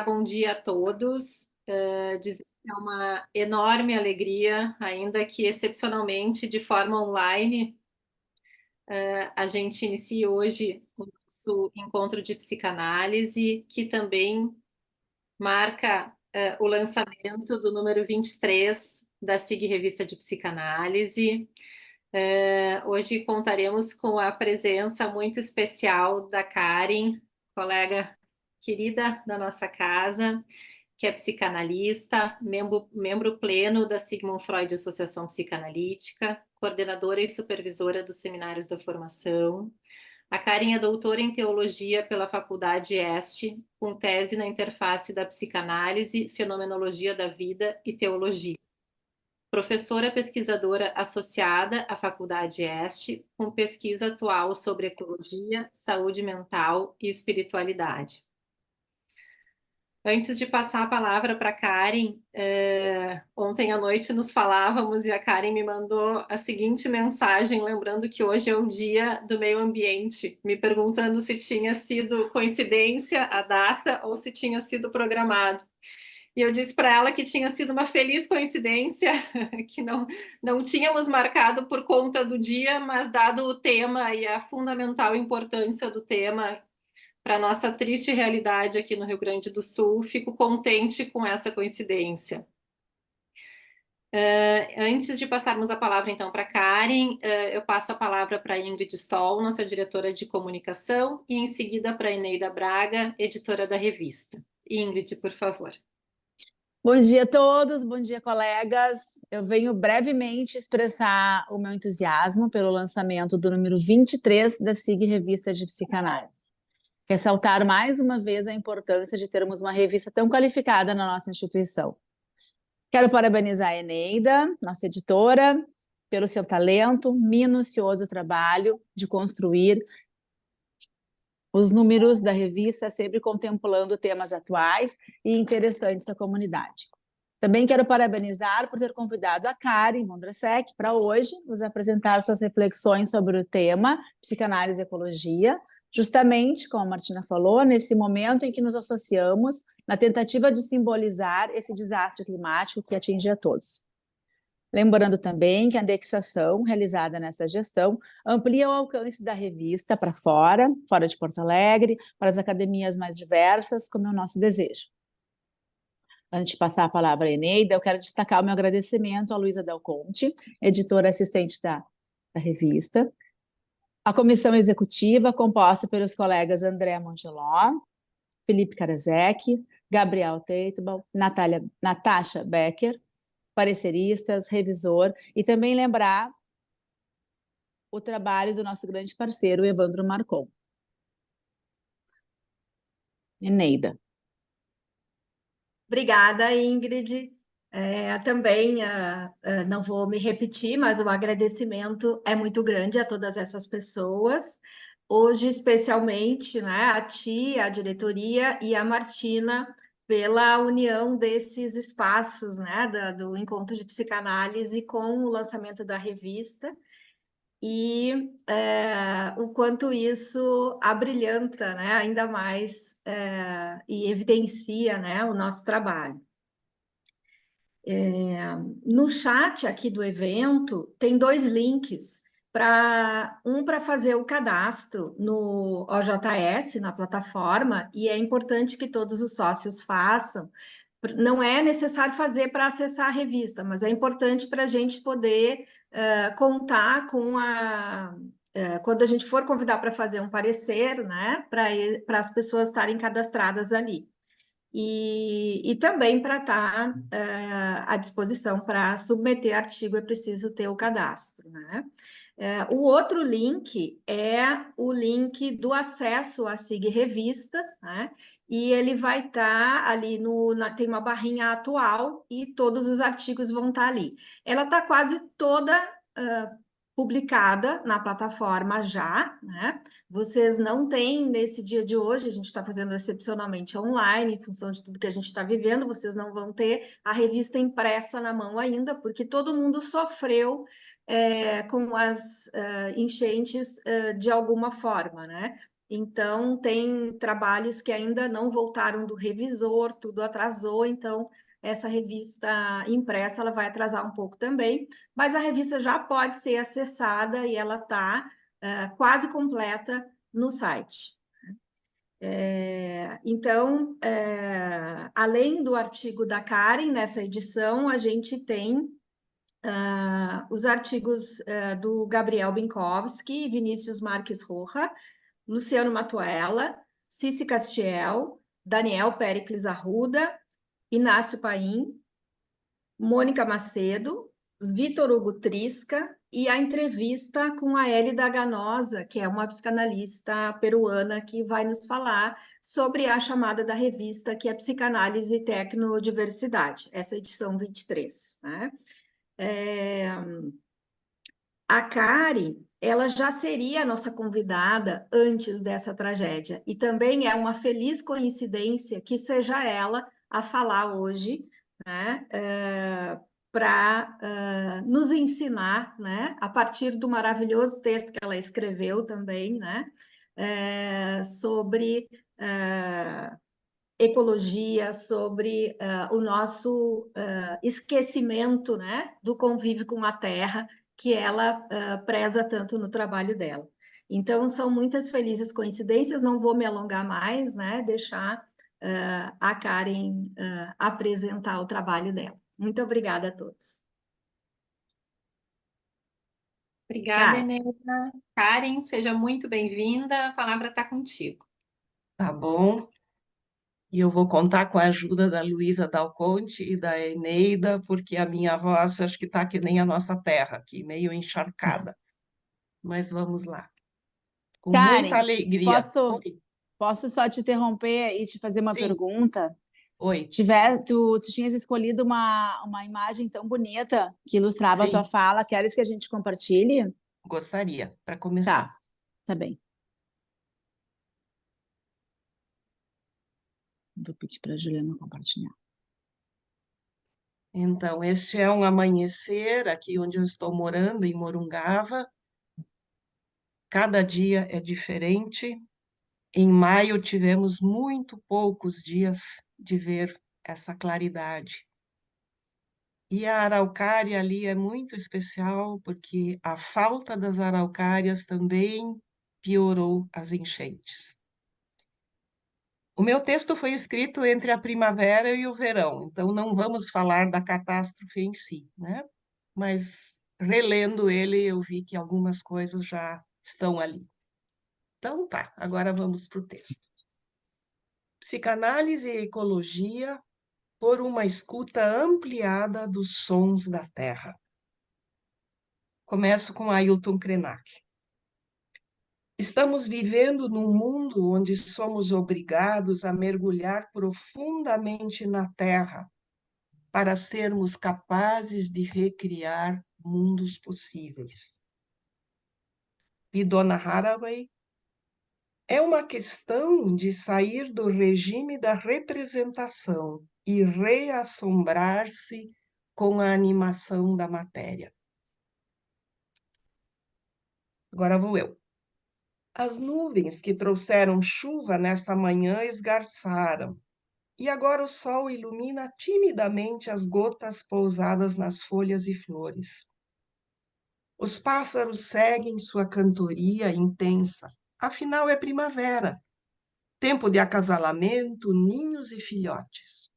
Bom dia a todos. Dizer que é uma enorme alegria, ainda que excepcionalmente de forma online, a gente inicia hoje o nosso encontro de psicanálise, que também marca o lançamento do número 23 da SIG Revista de Psicanálise. Hoje contaremos com a presença muito especial da Karen, colega querida da nossa casa, que é psicanalista, membro pleno da Sigmund Freud Associação Psicanalítica, coordenadora e supervisora dos seminários da formação. A Karen é doutora em teologia pela Faculdade Este, com tese na interface da psicanálise, fenomenologia da vida e teologia. Professora pesquisadora associada à Faculdade Este, com pesquisa atual sobre ecologia, saúde mental e espiritualidade. Antes de passar a palavra para a Karen, ontem à noite nos falávamos e a Karen me mandou a seguinte mensagem, lembrando que hoje é o dia do meio ambiente, me perguntando se tinha sido coincidência a data ou se tinha sido programado. E eu disse para ela que tinha sido uma feliz coincidência, que não tínhamos marcado por conta do dia, mas dado o tema e a fundamental importância do tema para a nossa triste realidade aqui no Rio Grande do Sul, fico contente com essa coincidência. Antes de passarmos a palavra, então, para a Karen, eu passo a palavra para a Ingrid Stoll, nossa diretora de comunicação, e em seguida para a Eneida Braga, editora da revista. Ingrid, por favor. Bom dia a todos, bom dia, colegas. Eu venho brevemente expressar o meu entusiasmo pelo lançamento do número 23 da SIG Revista de Psicanálise. Ressaltar mais uma vez a importância de termos uma revista tão qualificada na nossa instituição. Quero parabenizar a Eneida, nossa editora, pelo seu talento, minucioso trabalho de construir os números da revista, sempre contemplando temas atuais e interessantes da comunidade. Também quero parabenizar por ter convidado a Karen Vondrasek para hoje nos apresentar suas reflexões sobre o tema Psicanálise e Ecologia, justamente, como a Martina falou, nesse momento em que nos associamos na tentativa de simbolizar esse desastre climático que atinge a todos. Lembrando também que a indexação realizada nessa gestão amplia o alcance da revista para fora de Porto Alegre, para as academias mais diversas, como é o nosso desejo. Antes de passar a palavra à Eneida, eu quero destacar o meu agradecimento à Luísa Del Conte, editora assistente da revista, a comissão executiva, composta pelos colegas André Mongeló, Felipe Karasek, Gabriel Teitbal, Natasha Becker, pareceristas, revisor, e também lembrar o trabalho do nosso grande parceiro, Evandro Marcon. Eneida. Obrigada, Ingrid. Também não vou me repetir, mas o agradecimento é muito grande a todas essas pessoas. Hoje, especialmente, né, a ti, a diretoria e a Martina, pela união desses espaços, né, do Encontro de Psicanálise com o lançamento da revista. E o quanto isso abrilhanta, né, ainda mais e evidencia, né, o nosso trabalho. No chat aqui do evento tem 2 links, para fazer o cadastro no OJS, na plataforma, e é importante que todos os sócios façam. Não é necessário fazer para acessar a revista, mas é importante para a gente poder contar com quando a gente for convidar para fazer um parecer, né, para as pessoas estarem cadastradas ali. E também para estar à disposição para submeter artigo é preciso ter o cadastro, né? O outro link é o link do acesso à SIG Revista, né? E ele vai estar ali tem uma barrinha atual e todos os artigos vão estar ali. Ela está quase toda publicada na plataforma já, né? Vocês não têm nesse dia de hoje, a gente está fazendo excepcionalmente online, em função de tudo que a gente está vivendo, vocês não vão ter a revista impressa na mão ainda, porque todo mundo sofreu com as enchentes de alguma forma, né? Então, tem trabalhos que ainda não voltaram do revisor, tudo atrasou, então essa revista impressa ela vai atrasar um pouco também, mas a revista já pode ser acessada e ela está quase completa no site. Então, além do artigo da Karen, nessa edição, a gente tem os artigos do Gabriel Binkowski, Vinícius Marques Roja, Luciano Matuela, Cici Castiel, Daniel Péricles Arruda, Inácio Paim, Mônica Macedo, Vitor Hugo Trisca e a entrevista com a Hélida Ganosa, que é uma psicanalista peruana que vai nos falar sobre a chamada da revista, que é Psicanálise e Tecnodiversidade, essa edição 23, né? A Karen, ela já seria a nossa convidada antes dessa tragédia, e também é uma feliz coincidência que seja ela a falar hoje, né, para nos ensinar, né, a partir do maravilhoso texto que ela escreveu também, né, sobre ecologia, sobre o nosso esquecimento, né, do convívio com a terra, que ela preza tanto no trabalho dela. Então, são muitas felizes coincidências, não vou me alongar mais, né, deixar a Karen apresentar o trabalho dela. Muito obrigada a todos. Obrigada, Karen. Eneida. Karen, seja muito bem-vinda. A palavra está contigo. Tá bom. E eu vou contar com a ajuda da Luísa Dal Conte e da Eneida, porque a minha voz acho que está que nem a nossa terra, aqui, meio encharcada. Mas vamos lá. Com muita Karen, alegria. posso, Oi, posso só te interromper e te fazer uma sim, pergunta? oi, Tu tinhas escolhido uma imagem tão bonita que ilustrava a tua sim, fala. Queres que a gente compartilhe? gostaria, para começar. Tá, tá bem. Vou pedir para a Juliana compartilhar. Então, este é um amanhecer aqui onde eu estou morando, em Morungava. Cada dia é diferente. Em maio tivemos muito poucos dias de ver essa claridade. E a araucária ali é muito especial porque a falta das araucárias também piorou as enchentes. O meu texto foi escrito entre a primavera e o verão, então não vamos falar da catástrofe em si, né? Mas relendo ele, eu vi que algumas coisas já estão ali. Então tá, agora vamos para o texto. Psicanálise e ecologia por uma escuta ampliada dos sons da terra. Começo com Ailton Krenak. Estamos vivendo num mundo onde somos obrigados a mergulhar profundamente na terra para sermos capazes de recriar mundos possíveis. E Donna Haraway, é uma questão de sair do regime da representação e reassombrar-se com a animação da matéria. Agora vou eu. As nuvens que trouxeram chuva nesta manhã esgarçaram, e agora o sol ilumina timidamente as gotas pousadas nas folhas e flores. Os pássaros seguem sua cantoria intensa, afinal é primavera, tempo de acasalamento, ninhos e filhotes.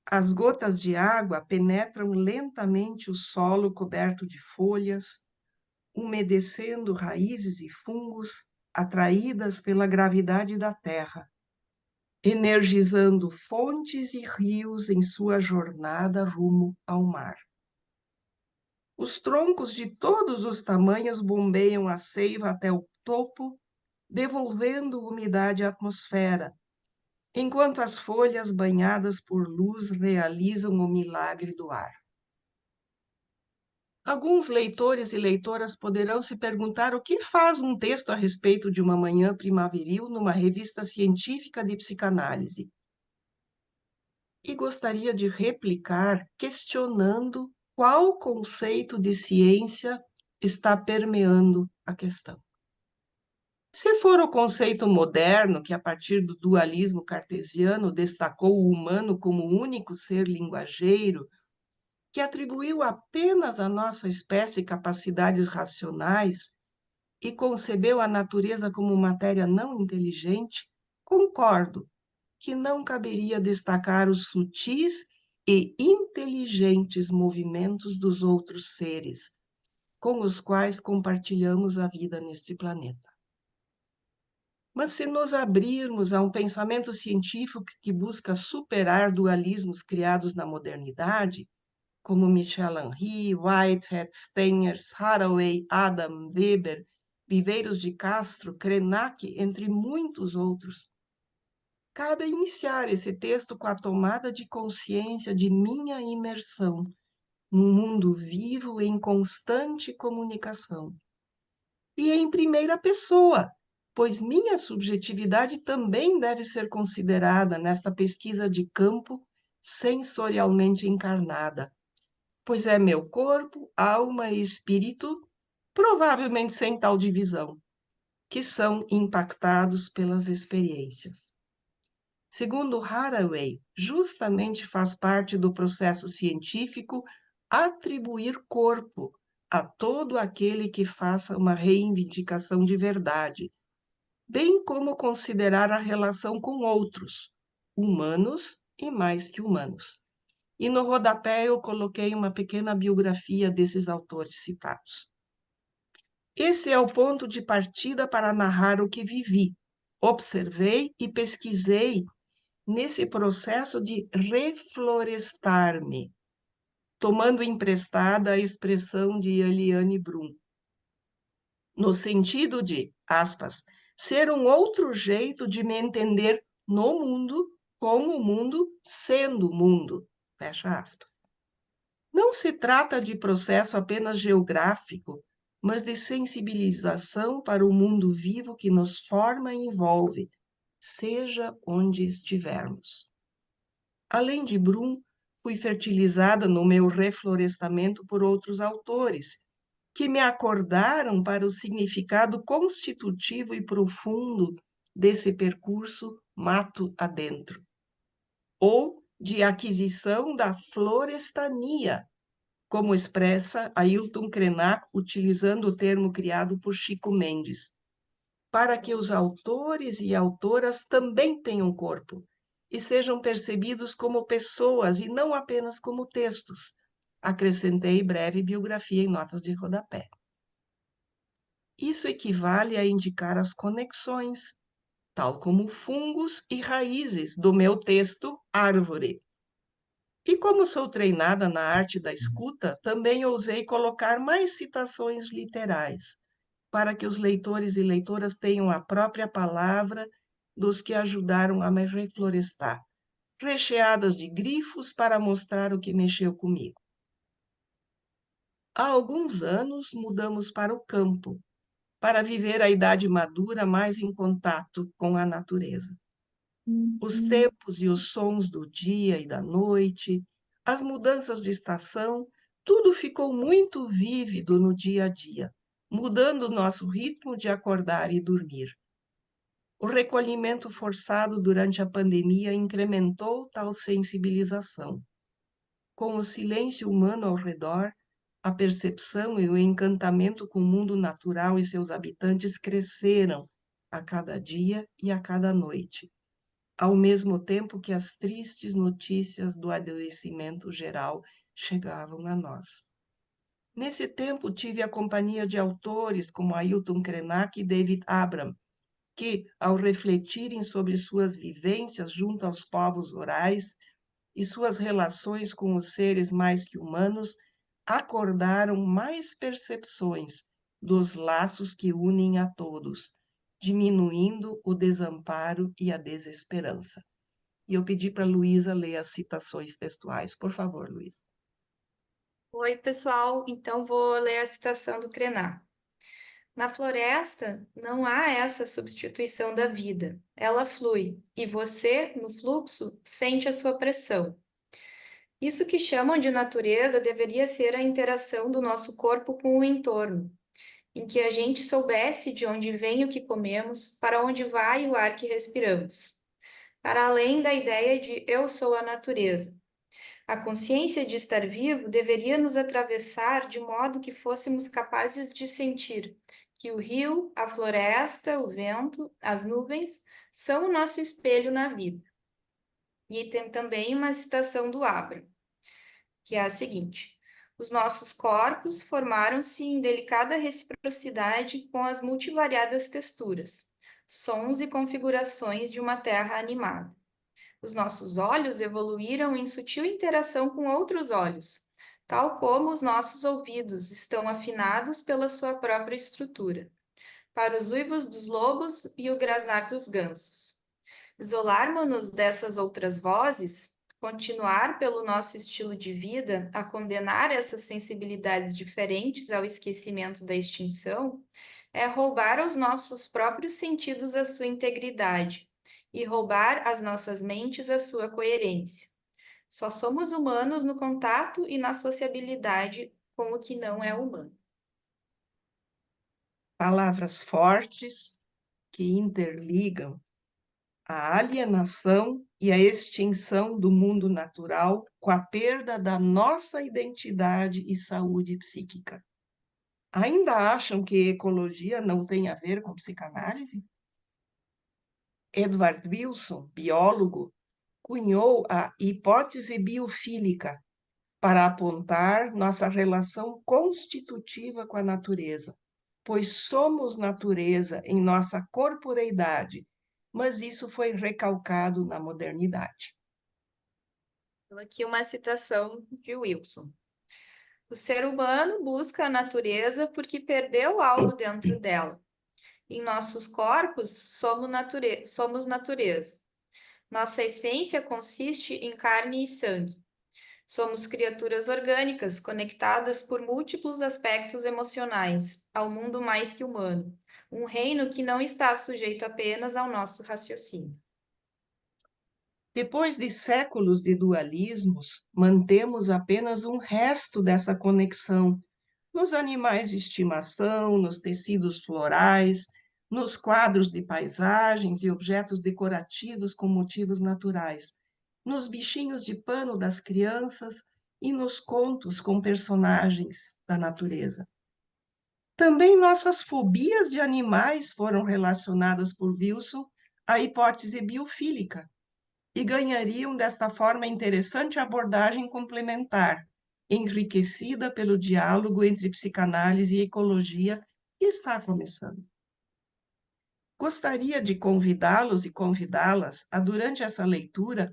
As gotas de água penetram lentamente o solo coberto de folhas, umedecendo raízes e fungos atraídas pela gravidade da terra, energizando fontes e rios em sua jornada rumo ao mar. Os troncos de todos os tamanhos bombeiam a seiva até o topo, devolvendo umidade à atmosfera, enquanto as folhas banhadas por luz realizam o milagre do ar. Alguns leitores e leitoras poderão se perguntar o que faz um texto a respeito de uma manhã primaveril numa revista científica de psicanálise. E gostaria de replicar questionando qual conceito de ciência está permeando a questão. Se for o conceito moderno, que a partir do dualismo cartesiano destacou o humano como o único ser linguageiro, que atribuiu apenas à nossa espécie capacidades racionais e concebeu a natureza como matéria não inteligente, concordo que não caberia destacar os sutis e inteligentes movimentos dos outros seres, com os quais compartilhamos a vida neste planeta. Mas se nos abrirmos a um pensamento científico que busca superar dualismos criados na modernidade, como Michel Henry, Whitehead, Steiners, Haraway, Adam, Weber, Viveiros de Castro, Krenak, entre muitos outros, cabe iniciar esse texto com a tomada de consciência de minha imersão num mundo vivo em constante comunicação. E em primeira pessoa, pois minha subjetividade também deve ser considerada nesta pesquisa de campo sensorialmente encarnada, pois é meu corpo, alma e espírito, provavelmente sem tal divisão, que são impactados pelas experiências. Segundo Haraway, justamente faz parte do processo científico atribuir corpo a todo aquele que faça uma reivindicação de verdade, bem como considerar a relação com outros, humanos e mais que humanos. E no rodapé eu coloquei uma pequena biografia desses autores citados. Esse é o ponto de partida para narrar o que vivi, observei e pesquisei nesse processo de reflorestar-me, tomando emprestada a expressão de Eliane Brum, no sentido de, aspas, ser um outro jeito de me entender no mundo, com o mundo, sendo o mundo, fecha aspas. Não se trata de processo apenas geográfico, mas de sensibilização para o mundo vivo que nos forma e envolve, seja onde estivermos. Além de Brum, fui fertilizada no meu reflorestamento por outros autores, que me acordaram para o significado constitutivo e profundo desse percurso mato adentro, ou de aquisição da florestania, como expressa Ailton Krenak, utilizando o termo criado por Chico Mendes, para que os autores e autoras também tenham corpo e sejam percebidos como pessoas e não apenas como textos. Acrescentei breve biografia em notas de rodapé. Isso equivale a indicar as conexões, tal como fungos e raízes do meu texto Árvore. E como sou treinada na arte da escuta, também ousei colocar mais citações literais, para que os leitores e leitoras tenham a própria palavra dos que ajudaram a me reflorestar, recheadas de grifos para mostrar o que mexeu comigo. Há alguns anos mudamos para o campo, para viver a idade madura mais em contato com a natureza. Os tempos e os sons do dia e da noite, as mudanças de estação, tudo ficou muito vívido no dia a dia, mudando o nosso ritmo de acordar e dormir. O recolhimento forçado durante a pandemia incrementou tal sensibilização. Com o silêncio humano ao redor, a percepção e o encantamento com o mundo natural e seus habitantes cresceram a cada dia e a cada noite, ao mesmo tempo que as tristes notícias do adoecimento geral chegavam a nós. Nesse tempo, tive a companhia de autores como Ailton Krenak e David Abram, que, ao refletirem sobre suas vivências junto aos povos orais e suas relações com os seres mais que humanos, acordaram mais percepções dos laços que unem a todos, diminuindo o desamparo e a desesperança. E eu pedi para a Luísa ler as citações textuais. Por favor, Luísa. Oi, pessoal. Então, vou ler a citação do Krenak. Na floresta, não há essa substituição da vida. Ela flui, e você, no fluxo, sente a sua pressão. Isso que chamam de natureza deveria ser a interação do nosso corpo com o entorno. em que a gente soubesse de onde vem o que comemos, para onde vai o ar que respiramos. Para além da ideia de eu sou a natureza. A consciência de estar vivo deveria nos atravessar de modo que fôssemos capazes de sentir que o rio, a floresta, o vento, as nuvens são o nosso espelho na vida. E tem também uma citação do Abra, que é a seguinte: os nossos corpos formaram-se em delicada reciprocidade com as multivariadas texturas, sons e configurações de uma terra animada. Os nossos olhos evoluíram em sutil interação com outros olhos, tal como os nossos ouvidos estão afinados pela sua própria estrutura, para os uivos dos lobos e o grasnar dos gansos. Isolarmos-nos dessas outras vozes, continuar pelo nosso estilo de vida a condenar essas sensibilidades diferentes ao esquecimento da extinção, é roubar aos nossos próprios sentidos a sua integridade e roubar às nossas mentes a sua coerência. Só somos humanos no contato e na sociabilidade com o que não é humano. Palavras fortes que interligam a alienação e a extinção do mundo natural com a perda da nossa identidade e saúde psíquica. Ainda acham que ecologia não tem a ver com psicanálise? Edward Wilson, biólogo, cunhou a hipótese biofílica para apontar nossa relação constitutiva com a natureza, pois somos natureza em nossa corporeidade, mas isso foi recalcado na modernidade. Então, aqui uma citação de Wilson. O ser humano busca a natureza porque perdeu algo dentro dela. Em nossos corpos, somos natureza. Nossa essência consiste em carne e sangue. Somos criaturas orgânicas conectadas por múltiplos aspectos emocionais ao mundo mais que humano, um reino que não está sujeito apenas ao nosso raciocínio. Depois de séculos de dualismos, mantemos apenas um resto dessa conexão nos animais de estimação, nos tecidos florais, nos quadros de paisagens e objetos decorativos com motivos naturais, nos bichinhos de pano das crianças e nos contos com personagens da natureza. Também nossas fobias de animais foram relacionadas por Wilson à hipótese biofílica e ganhariam desta forma interessante abordagem complementar, enriquecida pelo diálogo entre psicanálise e ecologia, que está começando. Gostaria de convidá-los e convidá-las a, durante essa leitura,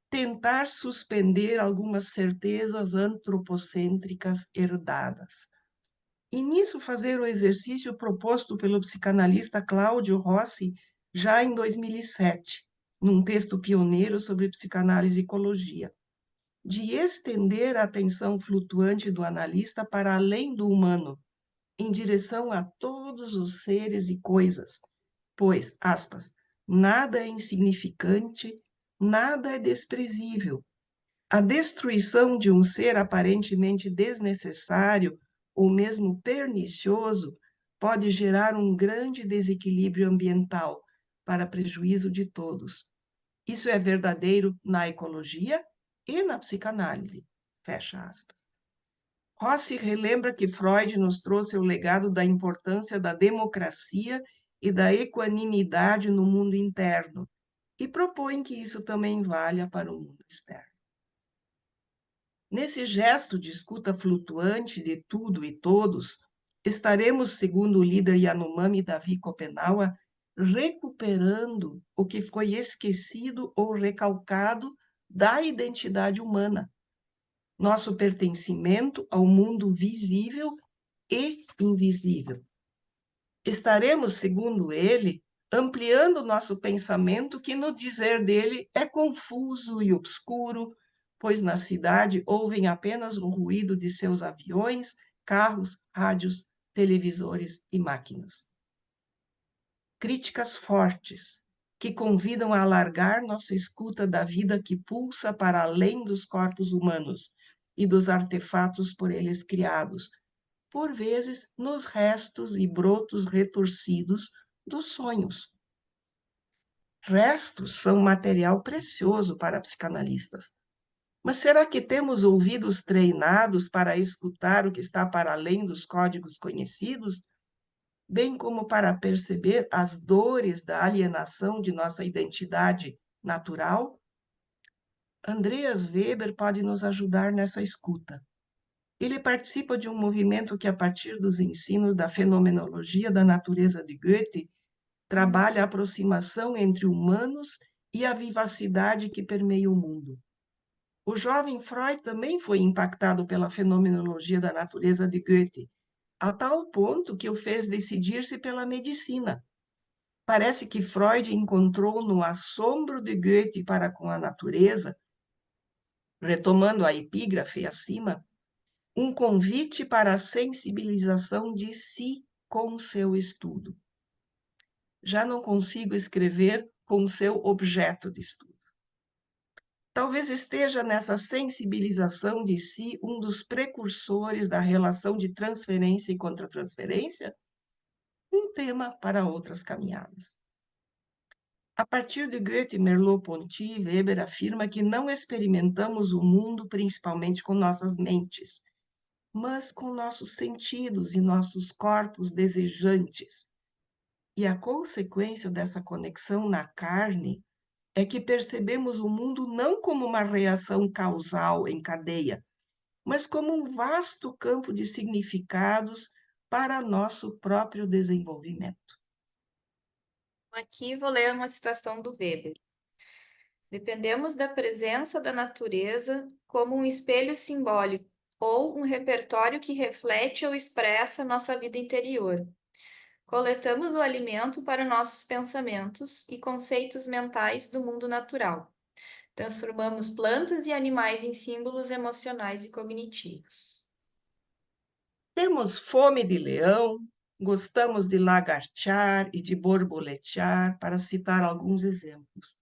tentar suspender algumas certezas antropocêntricas herdadas. E nisso fazer o exercício proposto pelo psicanalista Cláudio Rossi já em 2007, num texto pioneiro sobre psicanálise e ecologia, de estender a atenção flutuante do analista para além do humano, em direção a todos os seres e coisas, pois, aspas, nada é insignificante, nada é desprezível. A destruição de um ser aparentemente desnecessário ou mesmo pernicioso pode gerar um grande desequilíbrio ambiental para prejuízo de todos. Isso é verdadeiro na ecologia e na psicanálise. Fecha aspas. Rossi relembra que Freud nos trouxe o legado da importância da democracia e da equanimidade no mundo interno e propõe que isso também valha para o mundo externo. Nesse gesto de escuta flutuante de tudo e todos, estaremos, segundo o líder Yanomami Davi Kopenawa, recuperando o que foi esquecido ou recalcado da identidade humana, nosso pertencimento ao mundo visível e invisível. Estaremos, segundo ele, ampliando nosso pensamento que, no dizer dele, é confuso e obscuro, pois na cidade ouvem apenas o ruído de seus aviões, carros, rádios, televisores e máquinas. Críticas fortes, que convidam a alargar nossa escuta da vida que pulsa para além dos corpos humanos e dos artefatos por eles criados, por vezes nos restos e brotos retorcidos dos sonhos. Restos são material precioso para psicanalistas. Mas será que temos ouvidos treinados para escutar o que está para além dos códigos conhecidos, bem como para perceber as dores da alienação de nossa identidade natural? Andreas Weber pode nos ajudar nessa escuta. Ele participa de um movimento que, a partir dos ensinos da fenomenologia da natureza de Goethe, trabalha a aproximação entre humanos e a vivacidade que permeia o mundo. O jovem Freud também foi impactado pela fenomenologia da natureza de Goethe, a tal ponto que o fez decidir-se pela medicina. Parece que Freud encontrou no assombro de Goethe para com a natureza, retomando a epígrafe acima, um convite para a sensibilização de si com seu estudo. Já não consigo escrever com seu objeto de estudo. Talvez esteja nessa sensibilização de si um dos precursores da relação de transferência e contratransferência, um tema para outras caminhadas. A partir de Goethe, Merleau-Ponty, Weber afirma que não experimentamos o mundo principalmente com nossas mentes, mas com nossos sentidos e nossos corpos desejantes. E a consequência dessa conexão na carne é que percebemos o mundo não como uma reação causal em cadeia, mas como um vasto campo de significados para nosso próprio desenvolvimento. Aqui vou ler uma citação do Weber. Dependemos da presença da natureza como um espelho simbólico ou um repertório que reflete ou expressa nossa vida interior. Coletamos o alimento para nossos pensamentos e conceitos mentais do mundo natural. Transformamos plantas e animais em símbolos emocionais e cognitivos. Temos fome de leão, gostamos de lagartear e de borboletear, para citar alguns exemplos.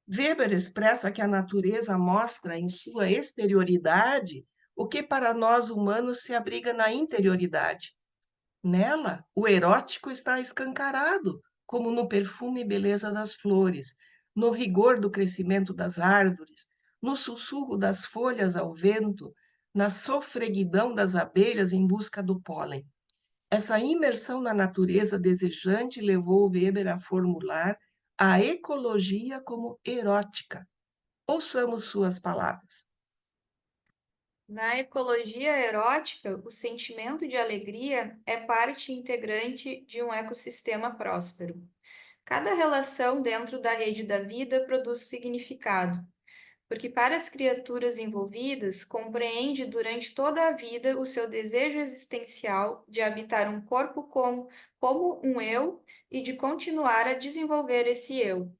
Weber expressa que a natureza mostra em sua exterioridade o que para nós humanos se abriga na interioridade. Nela, o erótico está escancarado, como no perfume e beleza das flores, no vigor do crescimento das árvores, no sussurro das folhas ao vento, na sofreguidão das abelhas em busca do pólen. Essa imersão na natureza desejante levou Weber a formular a ecologia como erótica. Ouçamos suas palavras. Na ecologia erótica, o sentimento de alegria é parte integrante de um ecossistema próspero. Cada relação dentro da rede da vida produz significado, porque para as criaturas envolvidas, compreende durante toda a vida o seu desejo existencial de habitar um corpo como um eu e de continuar a desenvolver esse eu.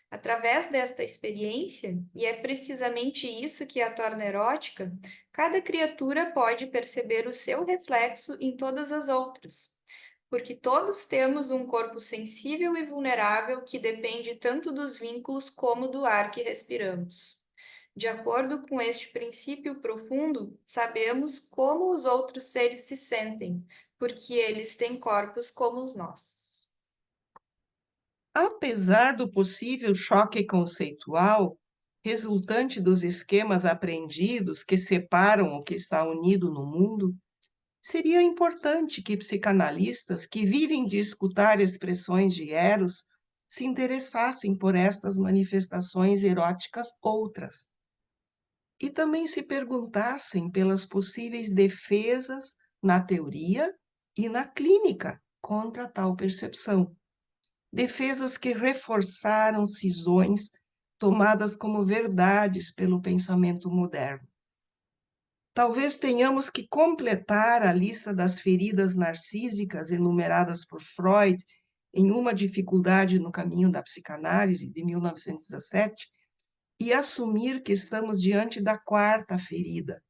Através desta experiência, e é precisamente isso que a torna erótica, cada criatura pode perceber o seu reflexo em todas as outras, porque todos temos um corpo sensível e vulnerável que depende tanto dos vínculos como do ar que respiramos. De acordo com este princípio profundo, sabemos como os outros seres se sentem, porque eles têm corpos como os nossos. Apesar do possível choque conceitual, resultante dos esquemas aprendidos que separam o que está unido no mundo, seria importante que psicanalistas que vivem de escutar expressões de Eros se interessassem por estas manifestações eróticas outras. E também se perguntassem pelas possíveis defesas na teoria e na clínica contra tal percepção. Defesas que reforçaram cisões tomadas como verdades pelo pensamento moderno. Talvez tenhamos que completar a lista das feridas narcísicas enumeradas por Freud em Uma Dificuldade no Caminho da Psicanálise, de 1917, e assumir que estamos diante da quarta ferida,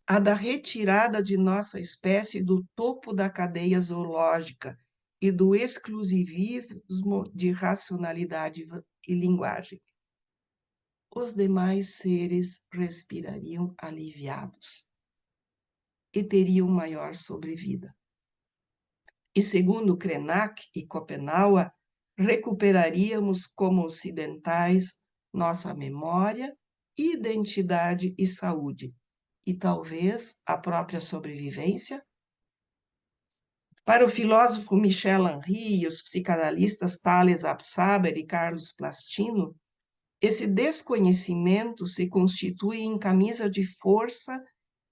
a da retirada de nossa espécie do topo da cadeia zoológica e do exclusivismo de racionalidade e linguagem. Os demais seres respirariam aliviados. e teriam maior sobrevida. E segundo Krenak e Schopenhauer, recuperaríamos como ocidentais nossa memória, identidade e saúde, e talvez a própria sobrevivência. Para o filósofo Michel Henry e os psicanalistas Thales Absaber e Carlos Plastino, esse desconhecimento se constitui em camisa de força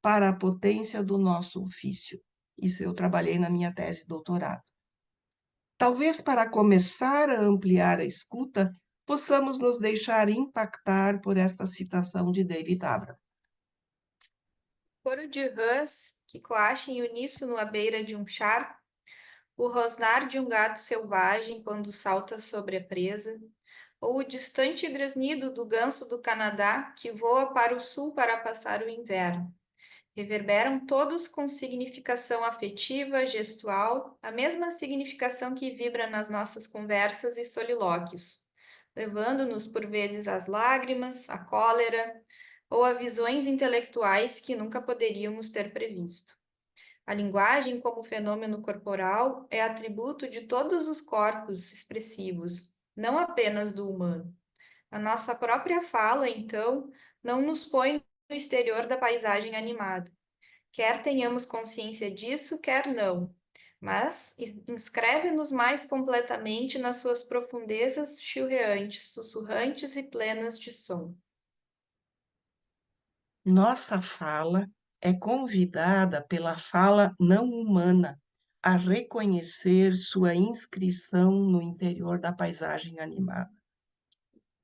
para a potência do nosso ofício. Isso eu trabalhei na minha tese de doutorado. Talvez para começar a ampliar a escuta, possamos nos deixar impactar por esta citação de David Abram. Coro de rãs que coachem uníssono à beira de um charco, o rosnar de um gato selvagem quando salta sobre a presa, ou o distante grasnido do ganso do Canadá que voa para o sul para passar o inverno. Reverberam todos com significação afetiva, gestual, a mesma significação que vibra nas nossas conversas e solilóquios, levando-nos por vezes às lágrimas, à cólera ou a visões intelectuais que nunca poderíamos ter previsto. A linguagem, como fenômeno corporal, é atributo de todos os corpos expressivos, não apenas do humano. A nossa própria fala, então, não nos põe no exterior da paisagem animada. Quer tenhamos consciência disso, quer não, mas inscreve-nos mais completamente nas suas profundezas chilreantes, sussurrantes e plenas de som. Nossa fala é convidada pela fala não humana a reconhecer sua inscrição no interior da paisagem animada.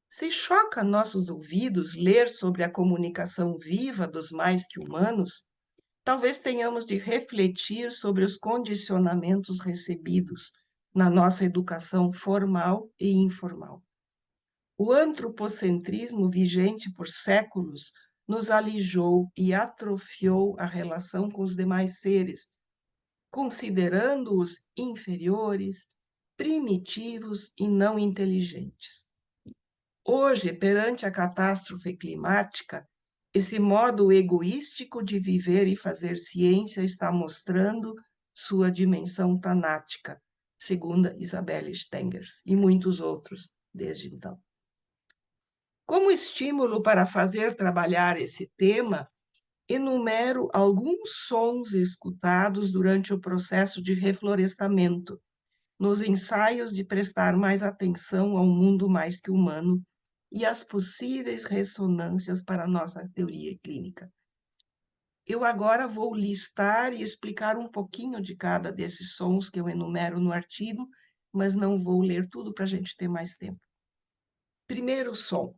Se choca nossos ouvidos ler sobre a comunicação viva dos mais que humanos, talvez tenhamos de refletir sobre os condicionamentos recebidos na nossa educação formal e informal. O antropocentrismo vigente por séculos nos alijou e atrofiou a relação com os demais seres, considerando-os inferiores, primitivos e não inteligentes. Hoje, perante a catástrofe climática, esse modo egoístico de viver e fazer ciência está mostrando sua dimensão tanática, segundo Isabelle Stengers e muitos outros desde então. Como estímulo para fazer trabalhar esse tema, enumero alguns sons escutados durante o processo de reflorestamento, nos ensaios de prestar mais atenção ao mundo mais que humano e às possíveis ressonâncias para a nossa teoria clínica. Eu agora vou listar e explicar um pouquinho de cada desses sons que eu enumero no artigo, mas não vou ler tudo para a gente ter mais tempo. Primeiro som,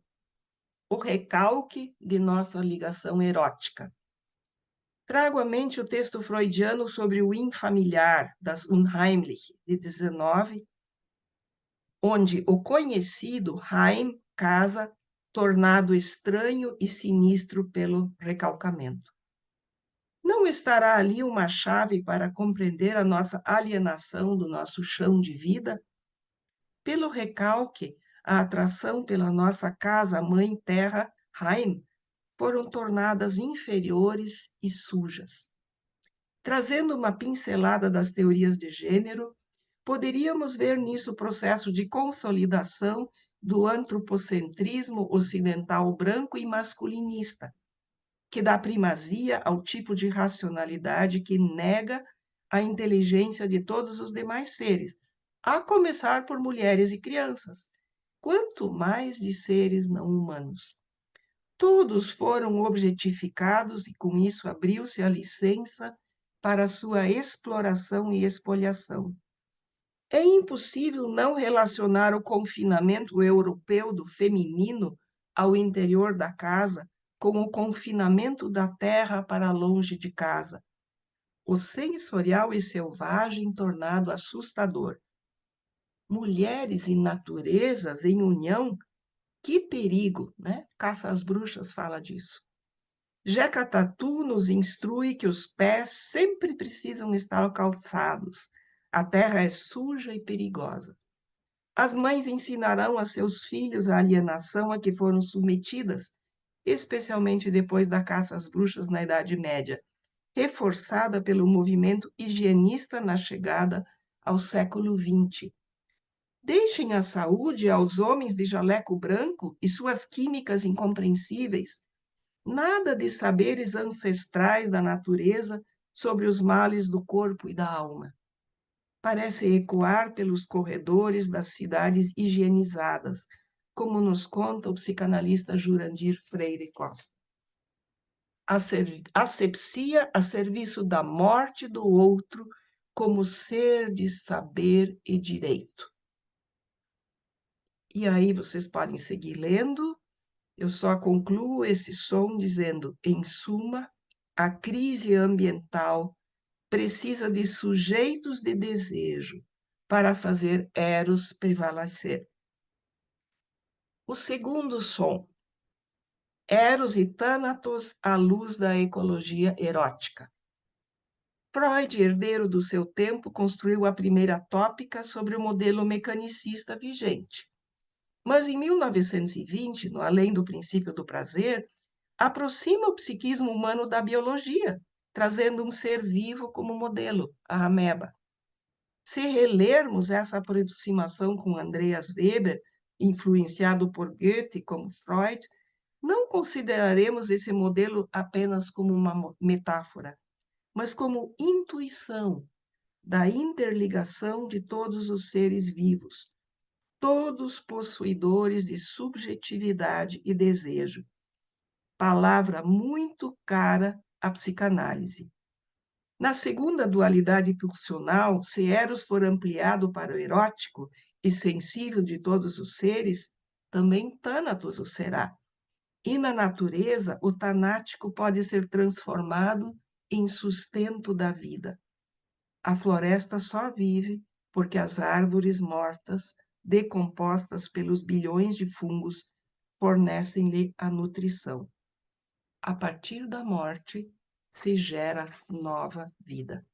o recalque de nossa ligação erótica. Trago à mente o texto freudiano sobre o infamiliar, das Unheimlich, de 19, onde o conhecido Heim, casa, tornado estranho e sinistro pelo recalcamento. Não estará ali uma chave para compreender a nossa alienação do nosso chão de vida? Pelo recalque, a atração pela nossa casa-mãe terra, Heim, foram tornadas inferiores e sujas. Trazendo uma pincelada das teorias de gênero, poderíamos ver nisso o processo de consolidação do antropocentrismo ocidental branco e masculinista, que dá primazia ao tipo de racionalidade que nega a inteligência de todos os demais seres, a começar por mulheres e crianças, quanto mais de seres não humanos. Todos foram objetificados e com isso abriu-se a licença para sua exploração e expoliação. É impossível não relacionar o confinamento europeu do feminino ao interior da casa com o confinamento da terra para longe de casa. O sensorial e selvagem tornado assustador. Mulheres e naturezas em união, que perigo, né? Caça às Bruxas fala disso. Jeca Tatu nos instrui que os pés sempre precisam estar calçados. A terra é suja e perigosa. As mães ensinarão a seus filhos a alienação a que foram submetidas, especialmente depois da caça às bruxas na Idade Média, reforçada pelo movimento higienista na chegada ao século XX. Deixem a saúde aos homens de jaleco branco e suas químicas incompreensíveis. Nada de saberes ancestrais da natureza sobre os males do corpo e da alma. Parece ecoar pelos corredores das cidades higienizadas, como nos conta o psicanalista Jurandir Freire Costa. Asepsia a serviço da morte do outro como ser de saber e direito. E aí vocês podem seguir lendo. Eu só concluo esse som dizendo, em suma, a crise ambiental precisa de sujeitos de desejo para fazer Eros prevalecer. O segundo som, Eros e Thanatos à luz da ecologia erótica. Freud, herdeiro do seu tempo, construiu a primeira tópica sobre o modelo mecanicista vigente. Mas em 1920, no Além do Princípio do Prazer, aproxima o psiquismo humano da biologia, trazendo um ser vivo como modelo, a ameba. Se relermos essa aproximação com Andreas Weber, influenciado por Goethe como Freud, não consideraremos esse modelo apenas como uma metáfora, mas como intuição da interligação de todos os seres vivos, todos possuidores de subjetividade e desejo. Palavra muito cara à psicanálise. Na segunda dualidade pulsional, se Eros for ampliado para o erótico e sensível de todos os seres, também Thanatos o será. E na natureza, o tanático pode ser transformado em sustento da vida. A floresta só vive porque as árvores mortas, decompostas pelos bilhões de fungos, fornecem-lhe a nutrição. A partir da morte, se gera nova vida.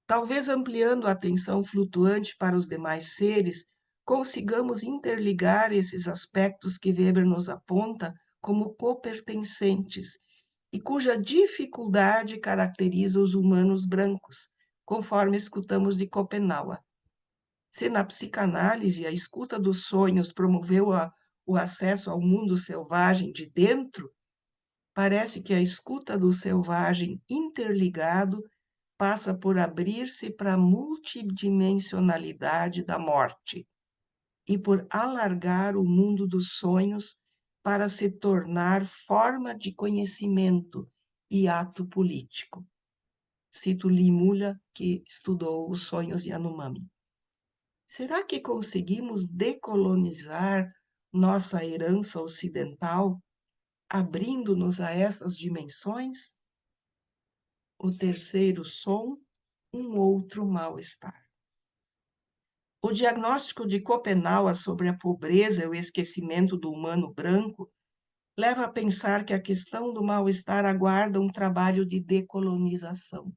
Talvez ampliando a atenção flutuante para os demais seres, consigamos interligar esses aspectos que Weber nos aponta como copertencentes e cuja dificuldade caracteriza os humanos brancos, conforme escutamos de Schopenhauer. Se na psicanálise a escuta dos sonhos promoveu o acesso ao mundo selvagem de dentro, parece que a escuta do selvagem interligado passa por abrir-se para a multidimensionalidade da morte e por alargar o mundo dos sonhos para se tornar forma de conhecimento e ato político. Cito Limula, que estudou os sonhos de Yanomami. Será que conseguimos decolonizar nossa herança ocidental, abrindo-nos a essas dimensões? O terceiro som, um outro mal-estar. O diagnóstico de Schopenhauer sobre a pobreza e o esquecimento do humano branco leva a pensar que a questão do mal-estar aguarda um trabalho de decolonização.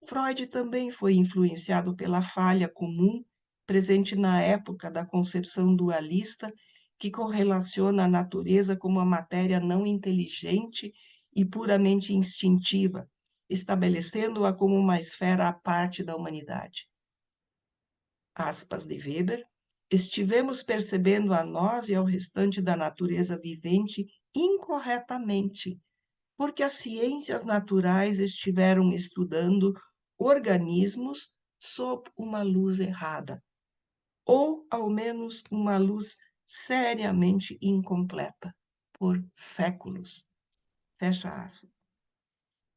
Freud também foi influenciado pela falha comum presente na época da concepção dualista que correlaciona a natureza como uma matéria não inteligente e puramente instintiva, estabelecendo-a como uma esfera à parte da humanidade. Aspas de Weber, estivemos percebendo a nós e ao restante da natureza vivente incorretamente, porque as ciências naturais estiveram estudando organismos sob uma luz errada, ou, ao menos, uma luz seriamente incompleta, por séculos. Fecha aspas.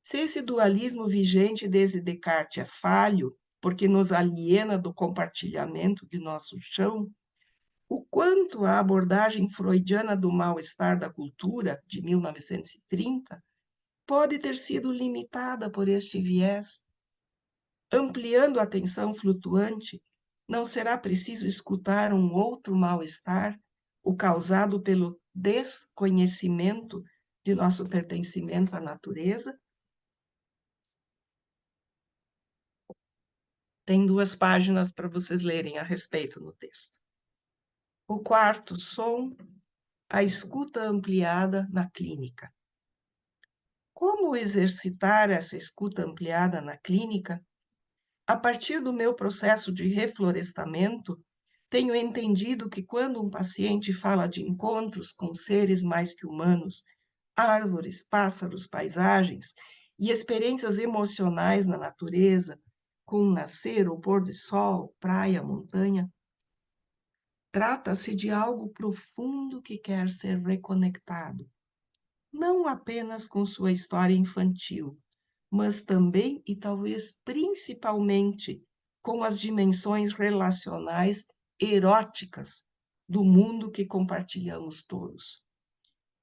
Se esse dualismo vigente desde Descartes é falho, porque nos aliena do compartilhamento de nosso chão, o quanto a abordagem freudiana do mal-estar da cultura, de 1930, pode ter sido limitada por este viés. Ampliando a atenção flutuante, não será preciso escutar um outro mal-estar, o causado pelo desconhecimento de nosso pertencimento à natureza? Tem 2 páginas para vocês lerem a respeito no texto. O quarto som, a escuta ampliada na clínica. Como exercitar essa escuta ampliada na clínica? A partir do meu processo de reflorestamento, tenho entendido que quando um paciente fala de encontros com seres mais que humanos, árvores, pássaros, paisagens e experiências emocionais na natureza, com o nascer ou pôr de sol, praia, montanha, trata-se de algo profundo que quer ser reconectado, não apenas com sua história infantil, mas também e talvez principalmente com as dimensões relacionais eróticas do mundo que compartilhamos todos.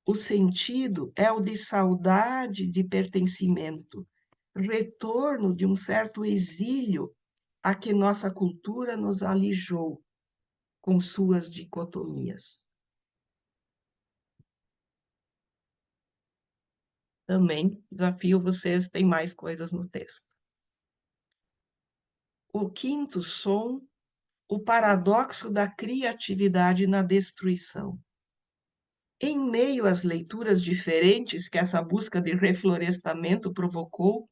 O sentido é o de saudade de pertencimento, retorno de um certo exílio a que nossa cultura nos alijou com suas dicotomias. Também desafio vocês, tem mais coisas no texto. O quinto som, o paradoxo da criatividade na destruição. Em meio às leituras diferentes que essa busca de reflorestamento provocou,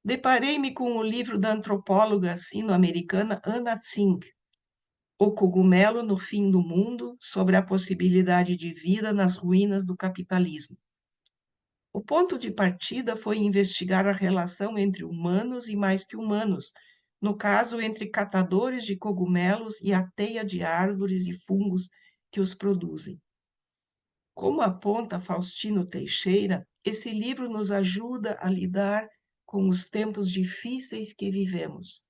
deparei-me com o livro da antropóloga sino-americana Anna Tsing, O Cogumelo no Fim do Mundo, sobre a possibilidade de vida nas ruínas do capitalismo. O ponto de partida foi investigar a relação entre humanos e mais que humanos, no caso, entre catadores de cogumelos e a teia de árvores e fungos que os produzem. Como aponta Faustino Teixeira, esse livro nos ajuda a lidar com os tempos difíceis que vivemos,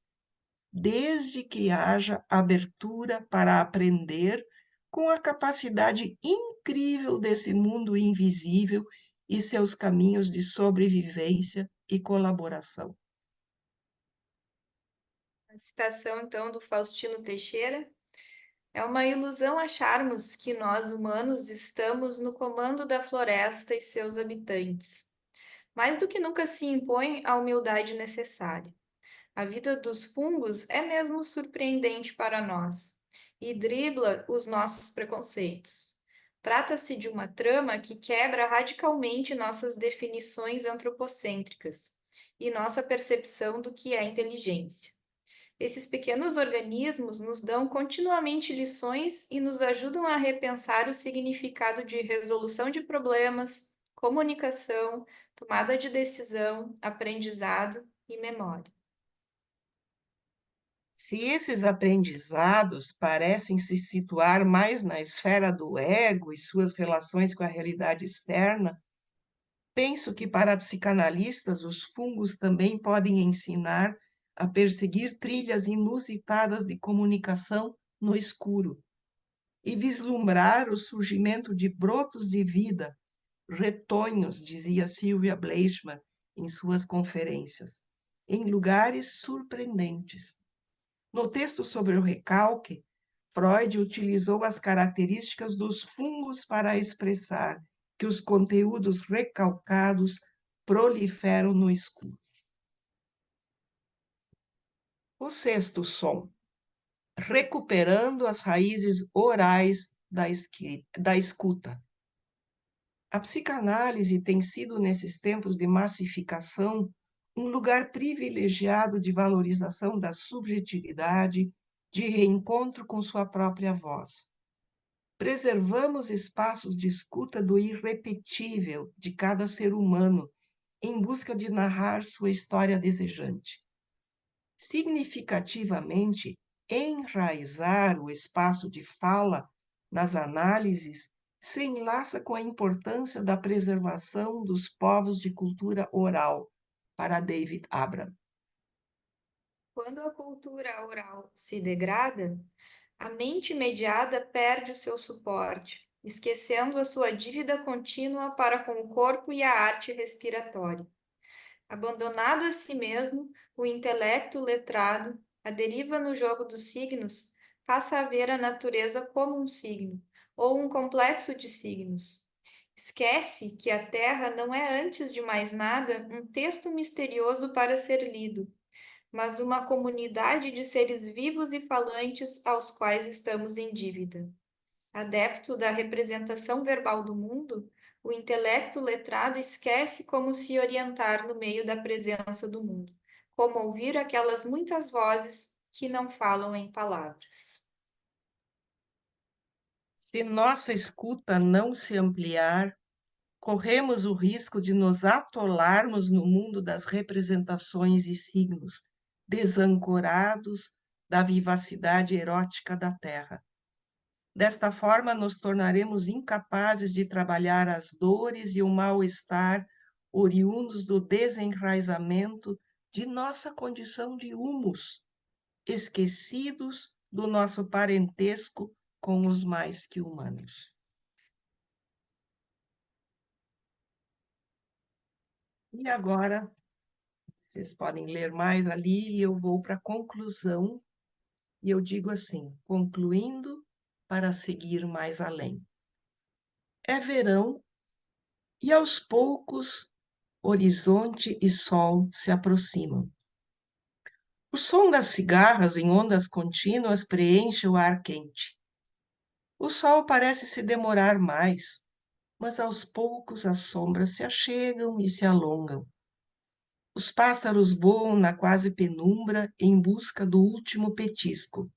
desde que haja abertura para aprender com a capacidade incrível desse mundo invisível e seus caminhos de sobrevivência e colaboração. A citação, então, do Faustino Teixeira. É uma ilusão acharmos que nós, humanos, estamos no comando da floresta e seus habitantes. Mais do que nunca se impõe a humildade necessária. A vida dos fungos é mesmo surpreendente para nós e dribla os nossos preconceitos. Trata-se de uma trama que quebra radicalmente nossas definições antropocêntricas e nossa percepção do que é inteligência. Esses pequenos organismos nos dão continuamente lições e nos ajudam a repensar o significado de resolução de problemas, comunicação, tomada de decisão, aprendizado e memória. Se esses aprendizados parecem se situar mais na esfera do ego e suas relações com a realidade externa, penso que para psicanalistas os fungos também podem ensinar a perseguir trilhas inusitadas de comunicação no escuro e vislumbrar o surgimento de brotos de vida, retonhos, dizia Sylvia Bleichmann em suas conferências, em lugares surpreendentes. No texto sobre o recalque, Freud utilizou as características dos fungos para expressar que os conteúdos recalcados proliferam no escuro. O sexto som, recuperando as raízes orais da escuta. A psicanálise tem sido, nesses tempos de massificação, um lugar privilegiado de valorização da subjetividade, de reencontro com sua própria voz. Preservamos espaços de escuta do irrepetível de cada ser humano, em busca de narrar sua história desejante. Significativamente, enraizar o espaço de fala nas análises se enlaça com a importância da preservação dos povos de cultura oral, para David Abram. Quando a cultura oral se degrada, a mente mediada perde o seu suporte, esquecendo a sua dívida contínua para com o corpo e a arte respiratória. Abandonado a si mesmo, o intelecto letrado, a deriva no jogo dos signos, passa a ver a natureza como um signo, ou um complexo de signos. Esquece que a Terra não é, antes de mais nada, um texto misterioso para ser lido, mas uma comunidade de seres vivos e falantes aos quais estamos em dívida. Adepto da representação verbal do mundo, O intelecto letrado esquece como se orientar no meio da presença do mundo, como ouvir aquelas muitas vozes que não falam em palavras. Se nossa escuta não se ampliar, corremos o risco de nos atolarmos no mundo das representações e signos, desancorados da vivacidade erótica da Terra. Desta forma, nos tornaremos incapazes de trabalhar as dores e o mal-estar oriundos do desenraizamento de nossa condição de humus, esquecidos do nosso parentesco com os mais que humanos. E agora, vocês podem ler mais ali e eu vou para a conclusão. E eu digo assim, concluindo para seguir mais além. É verão e aos poucos horizonte e sol se aproximam. O som das cigarras em ondas contínuas preenche o ar quente. O sol parece se demorar mais, mas aos poucos as sombras se achegam e se alongam. Os pássaros voam na quase penumbra em busca do último petisco.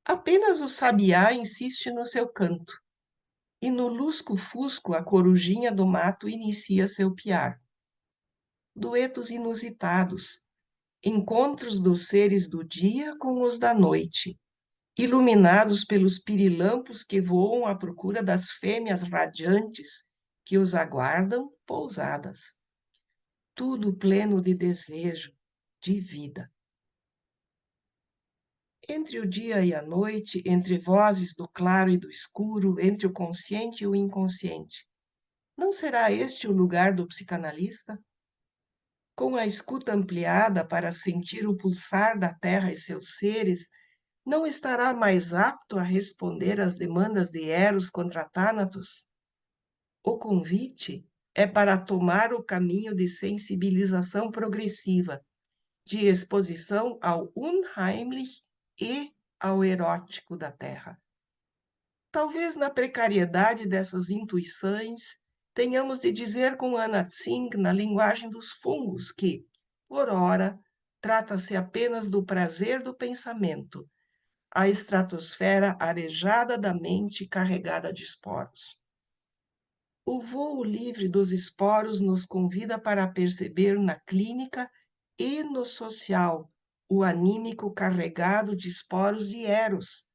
Apenas o sabiá insiste no seu canto, e no lusco-fusco a corujinha do mato inicia seu piar. Duetos inusitados, encontros dos seres do dia com os da noite, iluminados pelos pirilampos que voam à procura das fêmeas radiantes que os aguardam pousadas. Tudo pleno de desejo, de vida. Entre o dia e a noite, entre vozes do claro e do escuro, entre o consciente e o inconsciente. Não será este o lugar do psicanalista? Com a escuta ampliada para sentir o pulsar da terra e seus seres, não estará mais apto a responder às demandas de Eros contra Thanatos? O convite é para tomar o caminho de sensibilização progressiva, de exposição ao unheimlich e ao erótico da terra. Talvez na precariedade dessas intuições tenhamos de dizer com Anna Tsing, na linguagem dos fungos, que, por ora, trata-se apenas do prazer do pensamento, a estratosfera arejada da mente carregada de esporos. O voo livre dos esporos nos convida para perceber na clínica e no social o anímico carregado de esporos de Eros.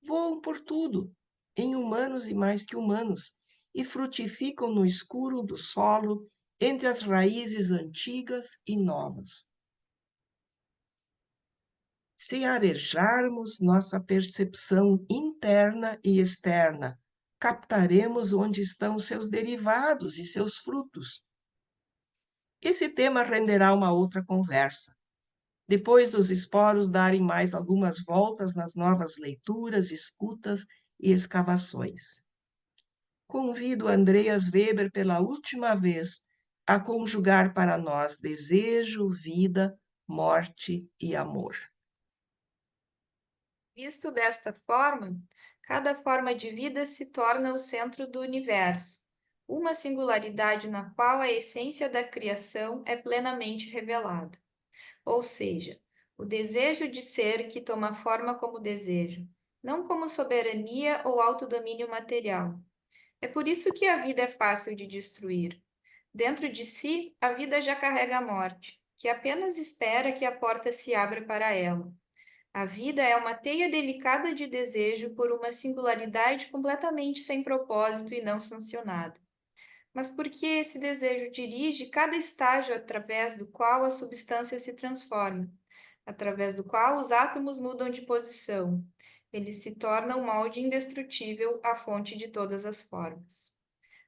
Voam por tudo, em humanos e mais que humanos, e frutificam no escuro do solo, entre as raízes antigas e novas. Se arejarmos nossa percepção interna e externa, captaremos onde estão seus derivados e seus frutos. Esse tema renderá uma outra conversa. Depois dos esporos darem mais algumas voltas nas novas leituras, escutas e escavações. Convido Andreas Weber pela última vez a conjugar para nós desejo, vida, morte e amor. Visto desta forma, cada forma de vida se torna o centro do universo, uma singularidade na qual a essência da criação é plenamente revelada. Ou seja, o desejo de ser que toma forma como desejo, não como soberania ou autodomínio material. É por isso que a vida é fácil de destruir. Dentro de si, a vida já carrega a morte, que apenas espera que a porta se abra para ela. A vida é uma teia delicada de desejo por uma singularidade completamente sem propósito e não sancionada. Mas porque esse desejo dirige cada estágio através do qual a substância se transforma, através do qual os átomos mudam de posição. Ele se torna um molde indestrutível, a fonte de todas as formas.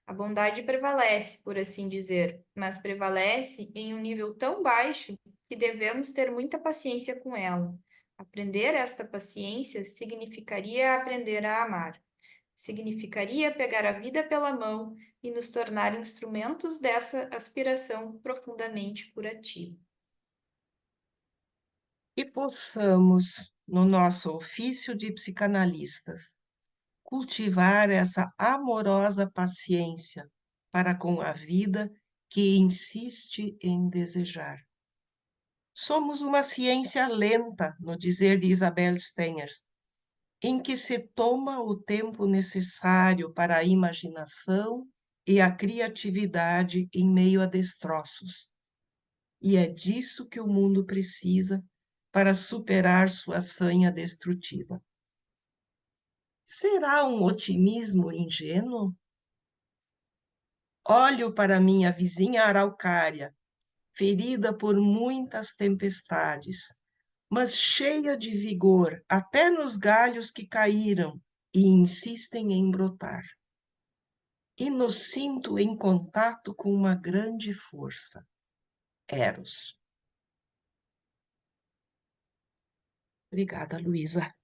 A bondade prevalece, por assim dizer, mas prevalece em um nível tão baixo que devemos ter muita paciência com ela. Aprender esta paciência significaria aprender a amar. Significaria pegar a vida pela mão e nos tornar instrumentos dessa aspiração profundamente curativa. E possamos, no nosso ofício de psicanalistas, cultivar essa amorosa paciência para com a vida que insiste em desejar. Somos uma ciência lenta, no dizer de Isabel Stengers, em que se toma o tempo necessário para a imaginação e a criatividade em meio a destroços. E é disso que o mundo precisa para superar sua sanha destrutiva. Será um otimismo ingênuo? Olho para minha vizinha araucária, ferida por muitas tempestades, mas cheia de vigor até nos galhos que caíram e insistem em brotar. E nos sinto em contato com uma grande força, Eros. Obrigada, Luísa.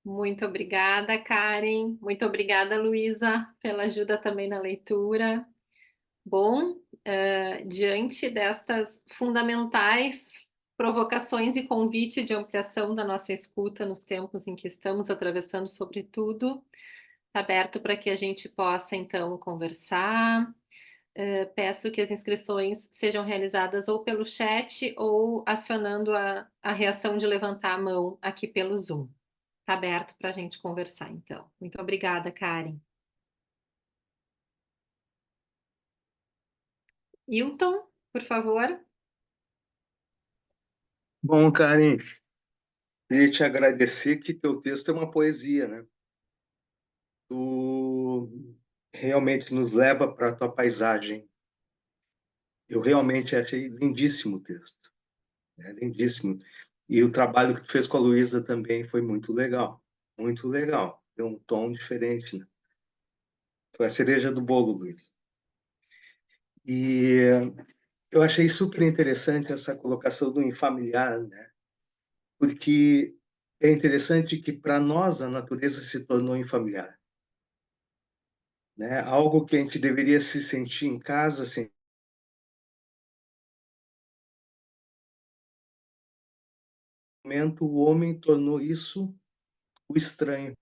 Muito obrigada, Karen. Muito obrigada, Luísa, pela ajuda também na leitura. Bom, diante destas fundamentais provocações e convite de ampliação da nossa escuta nos tempos em que estamos atravessando, sobretudo, está aberto para que a gente possa, então, conversar. Peço que as inscrições sejam realizadas ou pelo chat ou acionando a reação de levantar a mão aqui pelo Zoom. Está aberto para a gente conversar, então. Muito obrigada, Karen. Hilton, por favor. Bom, Karen, queria te agradecer que teu texto é uma poesia, né? Tu realmente nos leva para a tua paisagem. Eu realmente achei lindíssimo o texto, né? Lindíssimo. E o trabalho que tu fez com a Luísa também foi muito legal, muito legal. Deu um tom diferente, né? Foi a cereja do bolo, Luísa. E eu achei super interessante essa colocação do infamiliar, né? Porque é interessante que para nós a natureza se tornou infamiliar, né? Algo que a gente deveria se sentir em casa, assim. No momento, o homem tornou isso o estranho.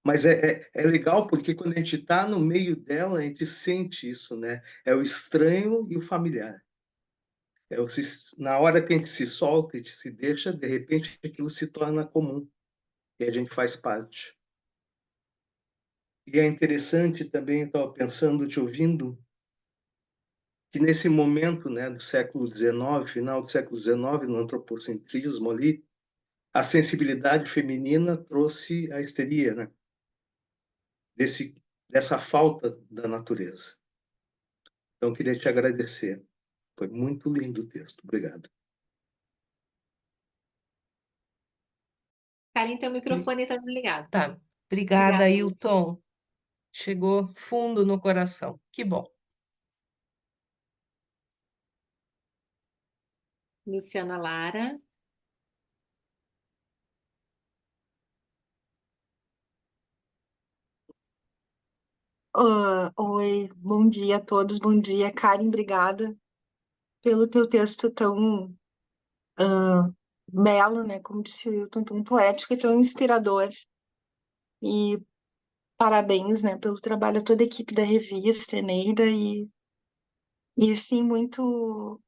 Mas é legal porque quando a gente está no meio dela, a gente sente isso, né? É o estranho e o familiar. Na hora que a gente se solta, a gente se deixa, de repente aquilo se torna comum e a gente faz parte. E é interessante também, eu estava pensando, te ouvindo, que nesse momento, né, do século XIX, final do século XIX, no antropocentrismo ali, a sensibilidade feminina trouxe a histeria, né? Dessa falta da natureza. Então, eu queria te agradecer. Foi muito lindo o texto. Obrigado. Karen, teu microfone está desligado. Tá. Obrigada, Obrigada. Hilton. Chegou fundo no coração. Que bom. Luciana Lara. Oi, bom dia a todos, bom dia, Karen, obrigada pelo teu texto tão belo, né, como disse o Hilton, tão poético e tão inspirador, e parabéns, né, pelo trabalho a toda a equipe da revista, Eneida, e sim, muito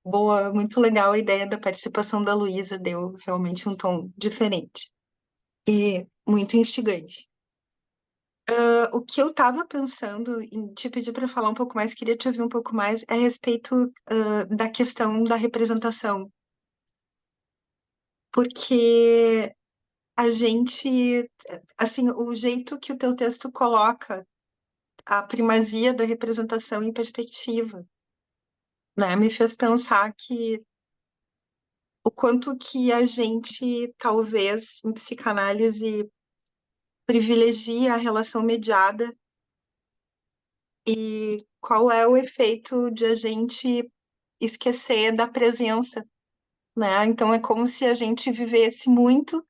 boa, muito legal a ideia da participação da Luísa, deu realmente um tom diferente e muito instigante. O que eu estava pensando em te pedir para falar um pouco mais, queria te ouvir um pouco mais, é a respeito da questão da representação. Porque a gente, assim, o jeito que o teu texto coloca a primazia da representação em perspectiva, né, me fez pensar que o quanto que a gente, talvez, em psicanálise, privilegia a relação mediada e qual é o efeito de a gente esquecer da presença, né? Então é como se a gente vivesse muito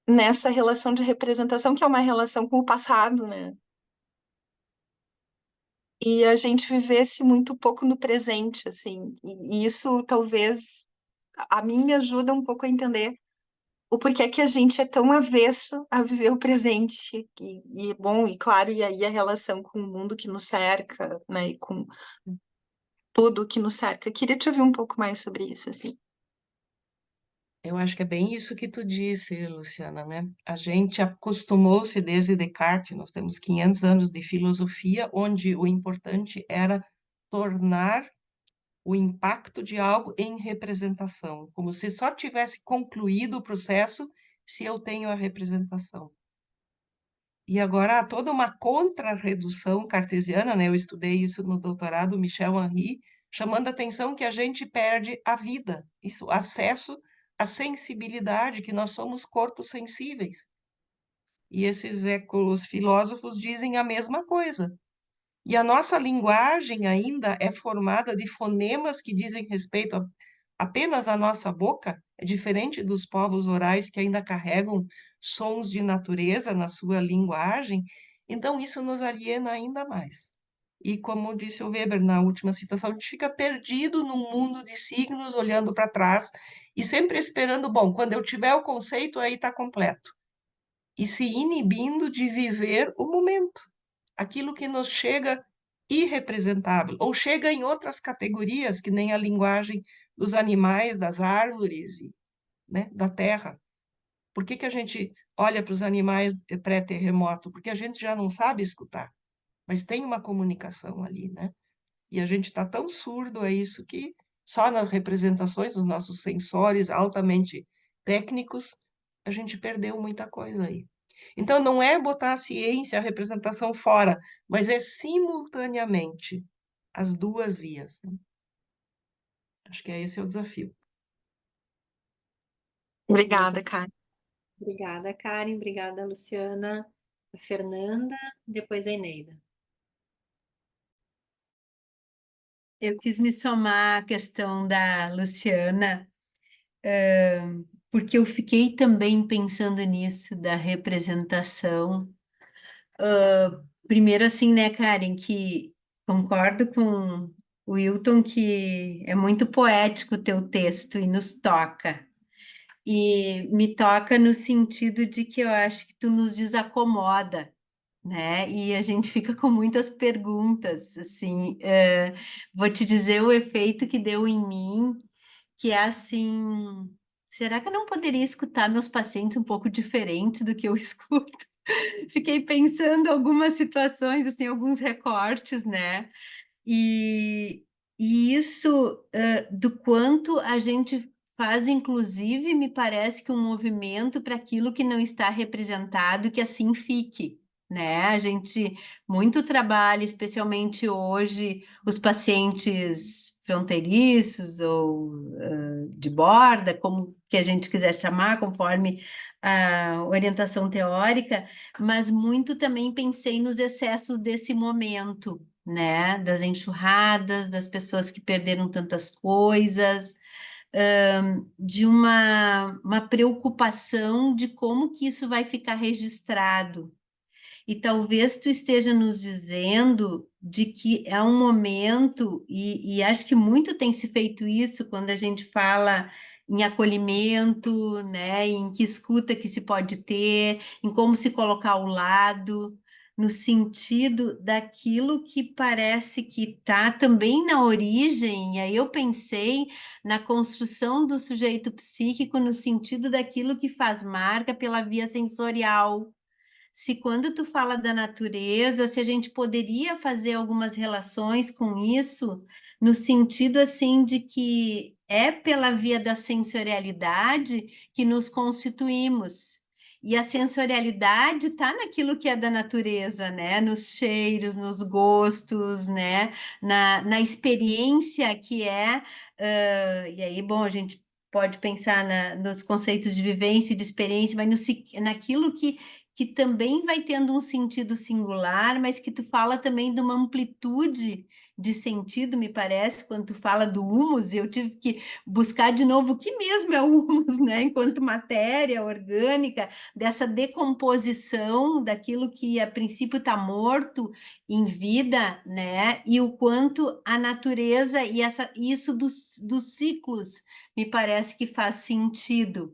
nessa relação de representação, que é uma relação com o passado, né? E a gente vivesse muito pouco no presente, assim. E isso talvez a mim me ajuda um pouco a entender o porquê que a gente é tão avesso a viver o presente e bom, e claro, e aí a relação com o mundo que nos cerca, né, e com tudo que nos cerca. Queria te ouvir um pouco mais sobre isso, assim. Eu acho que é bem isso que tu disse, Luciana, né? A gente acostumou-se desde Descartes, nós temos 500 anos de filosofia, onde o importante era tornar o impacto de algo em representação, como se só tivesse concluído o processo se eu tenho a representação. E agora há toda uma contra-redução cartesiana, né? Eu estudei isso no doutorado, Michel Henry, chamando a atenção que a gente perde a vida, isso, acesso à sensibilidade, que nós somos corpos sensíveis. E esses filósofos dizem a mesma coisa. E a nossa linguagem ainda é formada de fonemas que dizem respeito apenas à nossa boca, é diferente dos povos orais que ainda carregam sons de natureza na sua linguagem, então isso nos aliena ainda mais. E como disse o Weber na última citação, a gente fica perdido num mundo de signos, olhando para trás e sempre esperando, bom, quando eu tiver o conceito, aí está completo. E se inibindo de viver o momento, aquilo que nos chega irrepresentável, ou chega em outras categorias, que nem a linguagem dos animais, das árvores, né, da terra. Por que a gente olha para os animais pré-terremoto? Porque a gente já não sabe escutar, mas tem uma comunicação ali, né? E a gente está tão surdo a isso que só nas representações dos nossos sensores altamente técnicos a gente perdeu muita coisa aí. Então, não é botar a ciência, a representação fora, mas é simultaneamente as duas vias, né? Acho que esse é o desafio. Obrigada, Karen. Obrigada, Karen. Obrigada, Luciana. A Fernanda, depois a Eneida. Eu quis me somar à questão da Luciana, porque eu fiquei também pensando nisso, da representação. Primeiro, assim, né, Karen, que concordo com o Wilton que é muito poético o teu texto e nos toca. E me toca no sentido de que eu acho que tu nos desacomoda, né? E a gente fica com muitas perguntas, assim. Vou te dizer o efeito que deu em mim, que é assim, será que eu não poderia escutar meus pacientes um pouco diferente do que eu escuto? Fiquei pensando algumas situações, assim, alguns recortes, né? E, e isso, do quanto a gente faz, inclusive, me parece que um movimento para aquilo que não está representado, que assim fique, né? A gente muito trabalha, especialmente hoje, os pacientes fronteiriços ou de borda, como que a gente quiser chamar, conforme a orientação teórica, mas muito também pensei nos excessos desse momento, né? Das enxurradas, das pessoas que perderam tantas coisas, de uma preocupação de como que isso vai ficar registrado. E talvez tu esteja nos dizendo de que é um momento, e acho que muito tem se feito isso quando a gente fala em acolhimento, né, em que escuta que se pode ter, em como se colocar ao lado, no sentido daquilo que parece que está também na origem, e aí eu pensei na construção do sujeito psíquico no sentido daquilo que faz marca pela via sensorial. Se quando tu fala da natureza, se a gente poderia fazer algumas relações com isso, no sentido assim de que é pela via da sensorialidade que nos constituímos. E a sensorialidade está naquilo que é da natureza, né? Nos cheiros, nos gostos, né? Na experiência que é. E aí, bom, a gente pode pensar nos conceitos de vivência e de experiência, mas naquilo que também vai tendo um sentido singular, mas que tu fala também de uma amplitude de sentido, me parece, quando tu fala do humus, eu tive que buscar de novo o que mesmo é o humus, né? Enquanto matéria orgânica, dessa decomposição daquilo que a princípio está morto em vida, né? E o quanto a natureza e isso dos ciclos me parece que faz sentido.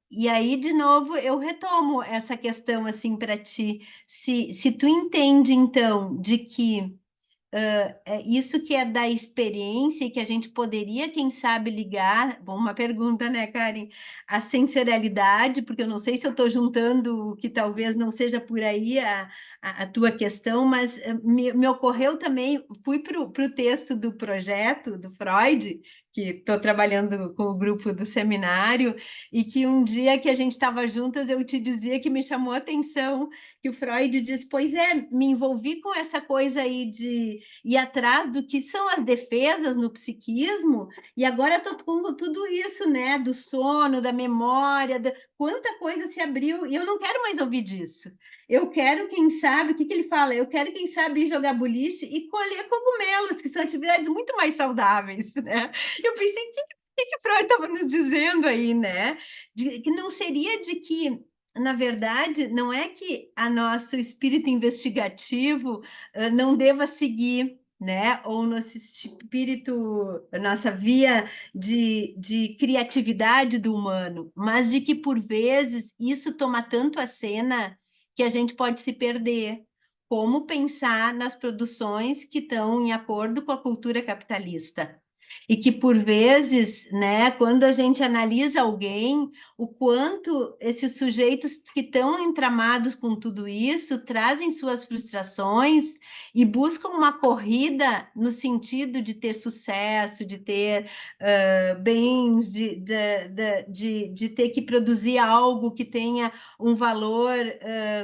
E aí, de novo, eu retomo essa questão assim para ti. Se tu entende, então, de que é isso que é da experiência e que a gente poderia, quem sabe, ligar. Bom, uma pergunta, né, Karen? A sensorialidade, porque eu não sei se eu estou juntando, que talvez não seja por aí a tua questão, mas me ocorreu também, fui para o texto do projeto do Freud, que estou trabalhando com o grupo do seminário, e que um dia que a gente estava juntas, eu te dizia que me chamou a atenção, que o Freud diz, pois é, me envolvi com essa coisa aí de ir atrás do que são as defesas no psiquismo, e agora estou com tudo isso, né, do sono, da memória, quanta coisa se abriu, e eu não quero mais ouvir disso. Eu quero, quem sabe, o que ele fala? Eu quero, quem sabe, ir jogar boliche e colher cogumelos, que são atividades muito mais saudáveis, né? Eu pensei, o que Freud estava nos dizendo aí, né? Que não seria de que, na verdade, não é que a nosso espírito investigativo não deva seguir, né? Ou nosso espírito, nossa via de criatividade do humano, mas de que, por vezes, isso toma tanto a cena que a gente pode se perder. Como pensar nas produções que estão em acordo com a cultura capitalista? E que, por vezes, né, quando a gente analisa alguém, o quanto esses sujeitos que estão entramados com tudo isso trazem suas frustrações e buscam uma corrida no sentido de ter sucesso, de ter bens, de ter que produzir algo que tenha um valor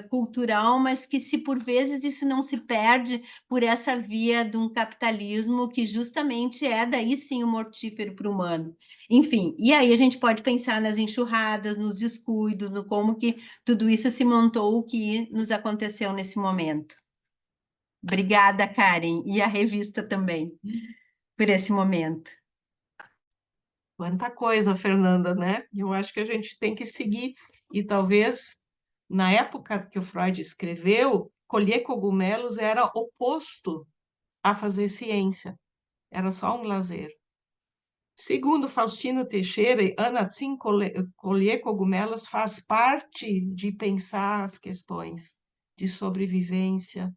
cultural, mas que, se por vezes isso não se perde por essa via de um capitalismo que justamente é daí sim o mortífero para o humano. Enfim, e aí a gente pode pensar nas enxurradas, nos descuidos, no como que tudo isso se montou, o que nos aconteceu nesse momento. Obrigada, Karen, e a revista também, por esse momento. Quanta coisa, Fernanda, né? Eu acho que a gente tem que seguir. E talvez, na época que o Freud escreveu, colher cogumelos era oposto a fazer ciência. Era só um lazer. Segundo Faustino Teixeira, Ana Tzin, colher cogumelos faz parte de pensar as questões de sobrevivência,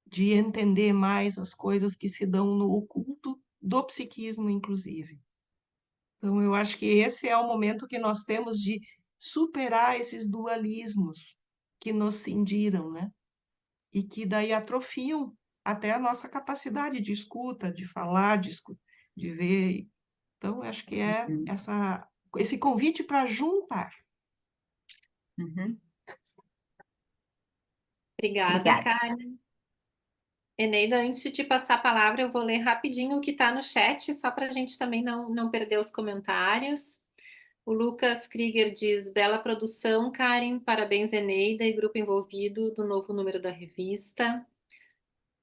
de entender mais as coisas que se dão no oculto do psiquismo, inclusive. Então, eu acho que esse é o momento que nós temos de superar esses dualismos que nos cindiram, né? E que daí atrofiam até a nossa capacidade de escuta, de falar, de ver. Então, eu acho que é esse convite para juntar. Uhum. Obrigada, Karen. Eneida, antes de te passar a palavra, eu vou ler rapidinho o que está no chat, só para a gente também não perder os comentários. O Lucas Krieger diz, bela produção, Karen, parabéns, Eneida e grupo envolvido do novo número da revista.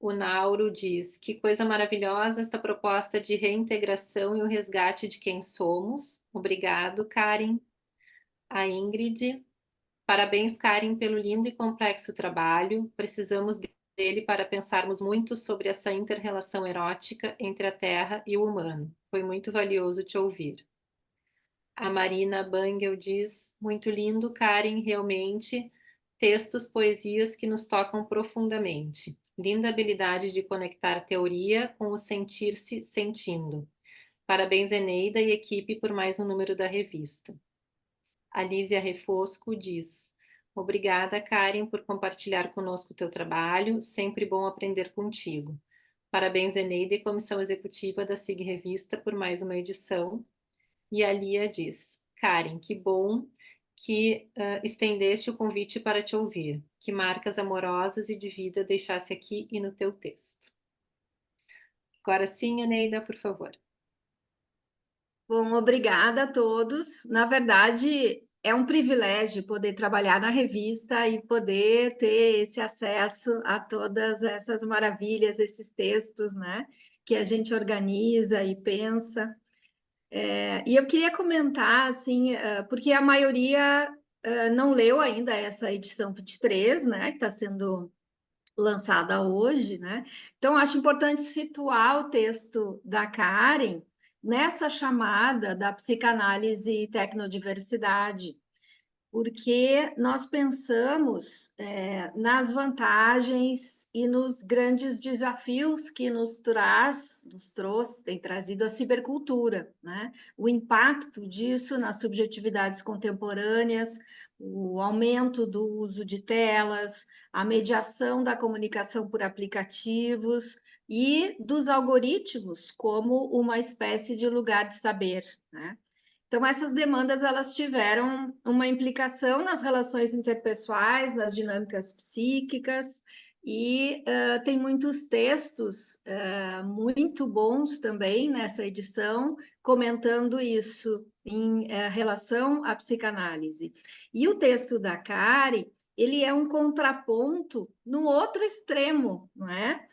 O Nauro diz, que coisa maravilhosa esta proposta de reintegração e o resgate de quem somos. Obrigado, Karen. A Ingrid, parabéns, Karen, pelo lindo e complexo trabalho. Precisamos dele para pensarmos muito sobre essa inter-relação erótica entre a Terra e o humano. Foi muito valioso te ouvir. A Marina Bangel diz, muito lindo, Karen, realmente, textos, poesias que nos tocam profundamente. Linda habilidade de conectar teoria com o sentir-se sentindo. Parabéns, Eneida e equipe, por mais um número da revista. A Lísia Refosco diz, obrigada, Karen, por compartilhar conosco o teu trabalho, sempre bom aprender contigo. Parabéns, Eneida e comissão executiva da SIG Revista, por mais uma edição. E a Lia diz, Karen, que bom que estendeste o convite para te ouvir. Que marcas amorosas e de vida deixasse aqui e no teu texto. Agora sim, Eneida, por favor. Bom, obrigada a todos. Na verdade, é um privilégio poder trabalhar na revista e poder ter esse acesso a todas essas maravilhas, esses textos, né, que a gente organiza e pensa. E eu queria comentar, assim, porque a maioria não leu ainda essa edição 23, né, que está sendo lançada hoje, né? Então, acho importante situar o texto da Karen nessa chamada da psicanálise e tecnodiversidade, porque nós pensamos nas vantagens e nos grandes desafios que tem trazido a cibercultura, né? O impacto disso nas subjetividades contemporâneas, o aumento do uso de telas, a mediação da comunicação por aplicativos e dos algoritmos como uma espécie de lugar de saber, né? Então, essas demandas elas tiveram uma implicação nas relações interpessoais, nas dinâmicas psíquicas, e tem muitos textos muito bons também nessa edição, comentando isso em relação à psicanálise. E o texto da Kari, ele é um contraponto no outro extremo, não é?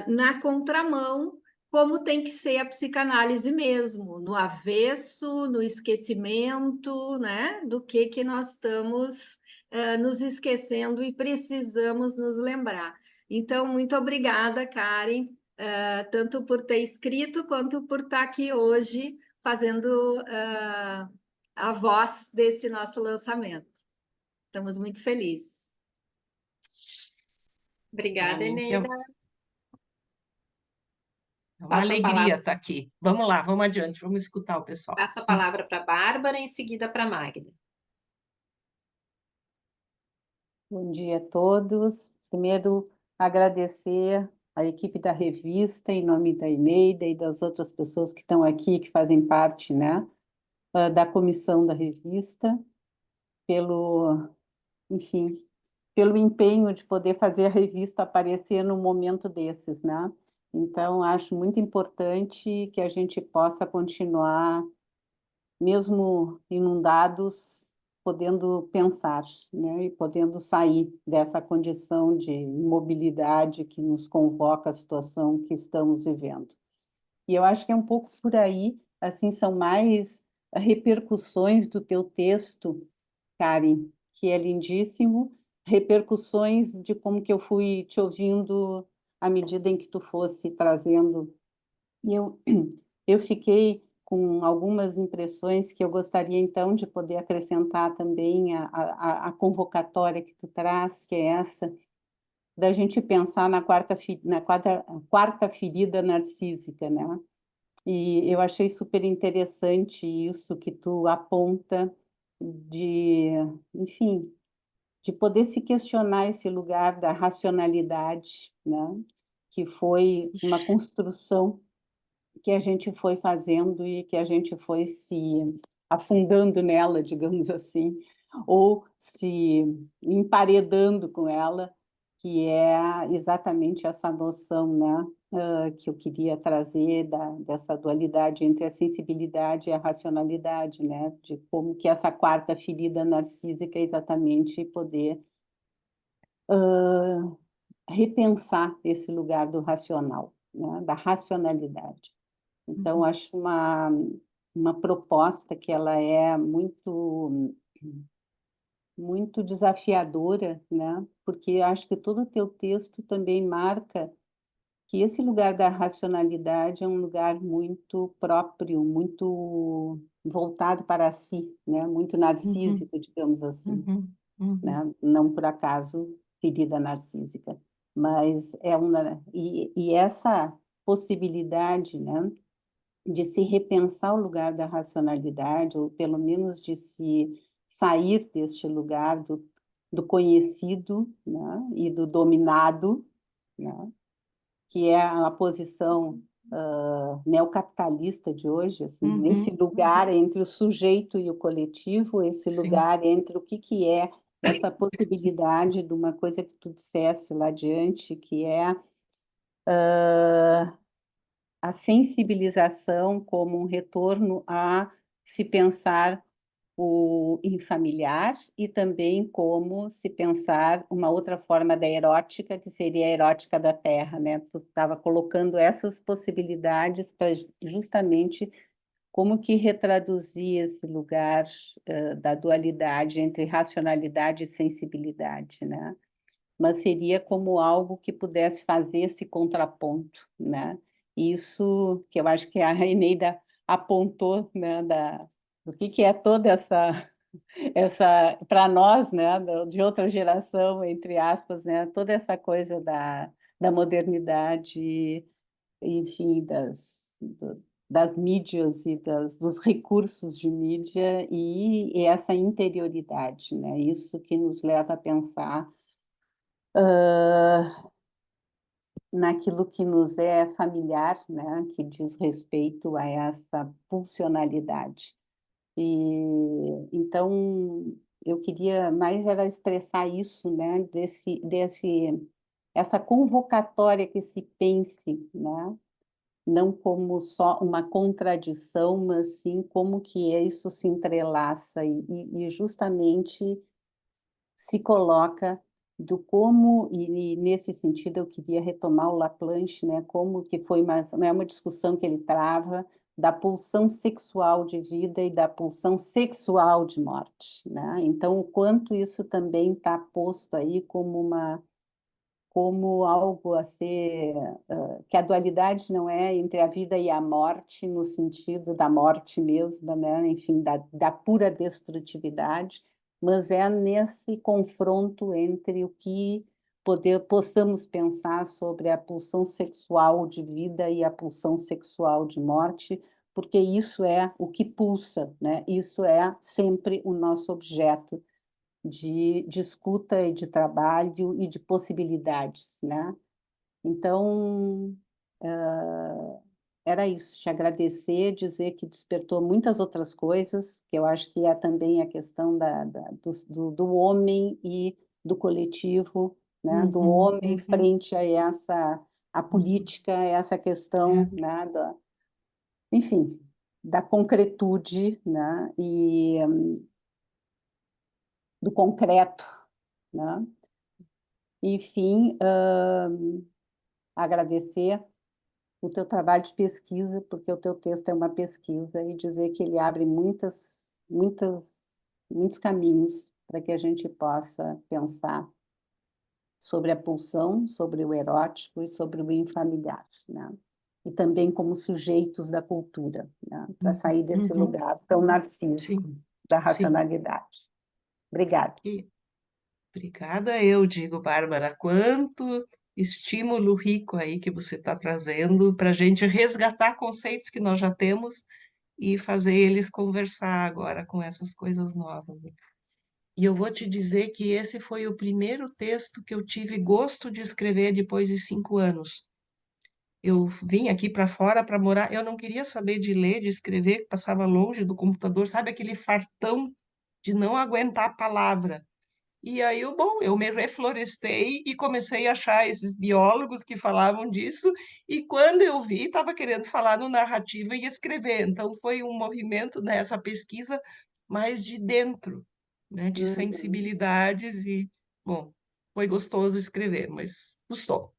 Na contramão, como tem que ser a psicanálise mesmo, no avesso, no esquecimento, né, do que nós estamos nos esquecendo e precisamos nos lembrar. Então, muito obrigada, Karen, tanto por ter escrito, quanto por estar aqui hoje fazendo a voz desse nosso lançamento. Estamos muito felizes. Obrigada, Para mim que é Eneida. uma Passo a alegria palavra, estar aqui. Vamos lá, vamos adiante, vamos escutar o pessoal. passo a palavra para a Bárbara, em seguida para a Magda. Bom dia a todos. Primeiro, agradecer a equipe da revista, em nome da Eneida e das outras pessoas que estão aqui, que fazem parte, né, da comissão da revista, enfim, pelo empenho de poder fazer a revista aparecer num momento desses, né? Então, acho muito importante que a gente possa continuar, mesmo inundados, podendo pensar, né? E podendo sair dessa condição de imobilidade que nos convoca a situação que estamos vivendo. E eu acho que é um pouco por aí, assim, são mais repercussões do teu texto, Karen, que é lindíssimo, repercussões de como que eu fui te ouvindo à medida em que tu fosse trazendo. E eu fiquei com algumas impressões que eu gostaria, então, de poder acrescentar também a convocatória que tu traz, que é essa, da gente pensar na quarta ferida narcísica, né? E eu achei super interessante isso que tu aponta de, enfim, de poder se questionar esse lugar da racionalidade, né? Que foi uma construção que a gente foi fazendo e que a gente foi se afundando nela, digamos assim, ou se emparedando com ela, que é exatamente essa noção, né, que eu queria trazer dessa dualidade entre a sensibilidade e a racionalidade, né, de como que essa quarta ferida narcísica é exatamente poder repensar esse lugar do racional, né, da racionalidade. Então, acho uma proposta que ela é muito desafiadora, né? Porque acho que todo o teu texto também marca que esse lugar da racionalidade é um lugar muito próprio, muito voltado para si, né? Muito narcísico, digamos assim, né? Não por acaso ferida narcísica, mas e essa possibilidade, né, de se repensar o lugar da racionalidade, ou pelo menos de se sair deste lugar do conhecido, né, e do dominado, né, que é a posição neocapitalista de hoje, assim, nesse lugar entre o sujeito e o coletivo, esse lugar entre o que é essa possibilidade de uma coisa que tu dissesse lá adiante, que é a sensibilização como um retorno a se pensar o infamiliar e também como se pensar uma outra forma da erótica, que seria a erótica da terra, né? Tu estava colocando essas possibilidades para justamente como que retraduzir esse lugar da dualidade entre racionalidade e sensibilidade, né? Mas seria como algo que pudesse fazer esse contraponto, né? Isso que eu acho que a Eneida apontou, né, do que é toda para nós, né, de outra geração, entre aspas, né, toda essa coisa da modernidade, enfim, das mídias e dos recursos de mídia e essa interioridade, né, isso que nos leva a pensar naquilo que nos é familiar, né, que diz respeito a essa pulsionalidade. E então eu queria mais era expressar isso, né, essa convocatória que se pense, né, não como só uma contradição, mas sim como que isso se entrelaça e justamente se coloca do como, e nesse sentido eu queria retomar o Laplanche, né, como que foi uma discussão que ele trava da pulsão sexual de vida e da pulsão sexual de morte, né? Então, o quanto isso também está posto aí como algo a ser, que a dualidade não é entre a vida e a morte, no sentido da morte mesma, né? Enfim, da pura destrutividade, mas é nesse confronto entre o que possamos pensar sobre a pulsão sexual de vida e a pulsão sexual de morte, porque isso é o que pulsa, né? Isso é sempre o nosso objeto de escuta e de trabalho e de possibilidades, né? Então, era isso, te agradecer, dizer que despertou muitas outras coisas, que eu acho que é também a questão do homem e do coletivo, né? Do homem frente a a política, essa questão, né? Enfim, da concretude, né? E do concreto, né? Enfim, agradecer o teu trabalho de pesquisa, porque o teu texto é uma pesquisa, e dizer que ele abre muitos caminhos para que a gente possa pensar sobre a pulsão, sobre o erótico e sobre o infamiliar, né? E também como sujeitos da cultura, né? Para sair desse lugar tão narcísico da racionalidade. Obrigada. Obrigada, eu digo, Bárbara, quanto estímulo rico aí que você está trazendo para a gente resgatar conceitos que nós já temos e fazer eles conversar agora com essas coisas novas, né? E eu vou te dizer que esse foi o primeiro texto que eu tive gosto de escrever depois de 5 anos. Eu vim aqui para fora para morar, eu não queria saber de ler, de escrever, passava longe do computador, sabe aquele fartão de não aguentar a palavra. E aí, eu me reflorestei e comecei a achar esses biólogos que falavam disso, e quando eu vi, estava querendo falar no narrativa e escrever. Então, foi um movimento nessa pesquisa mais de dentro, né, de sensibilidades e, bom, foi gostoso escrever, mas custou.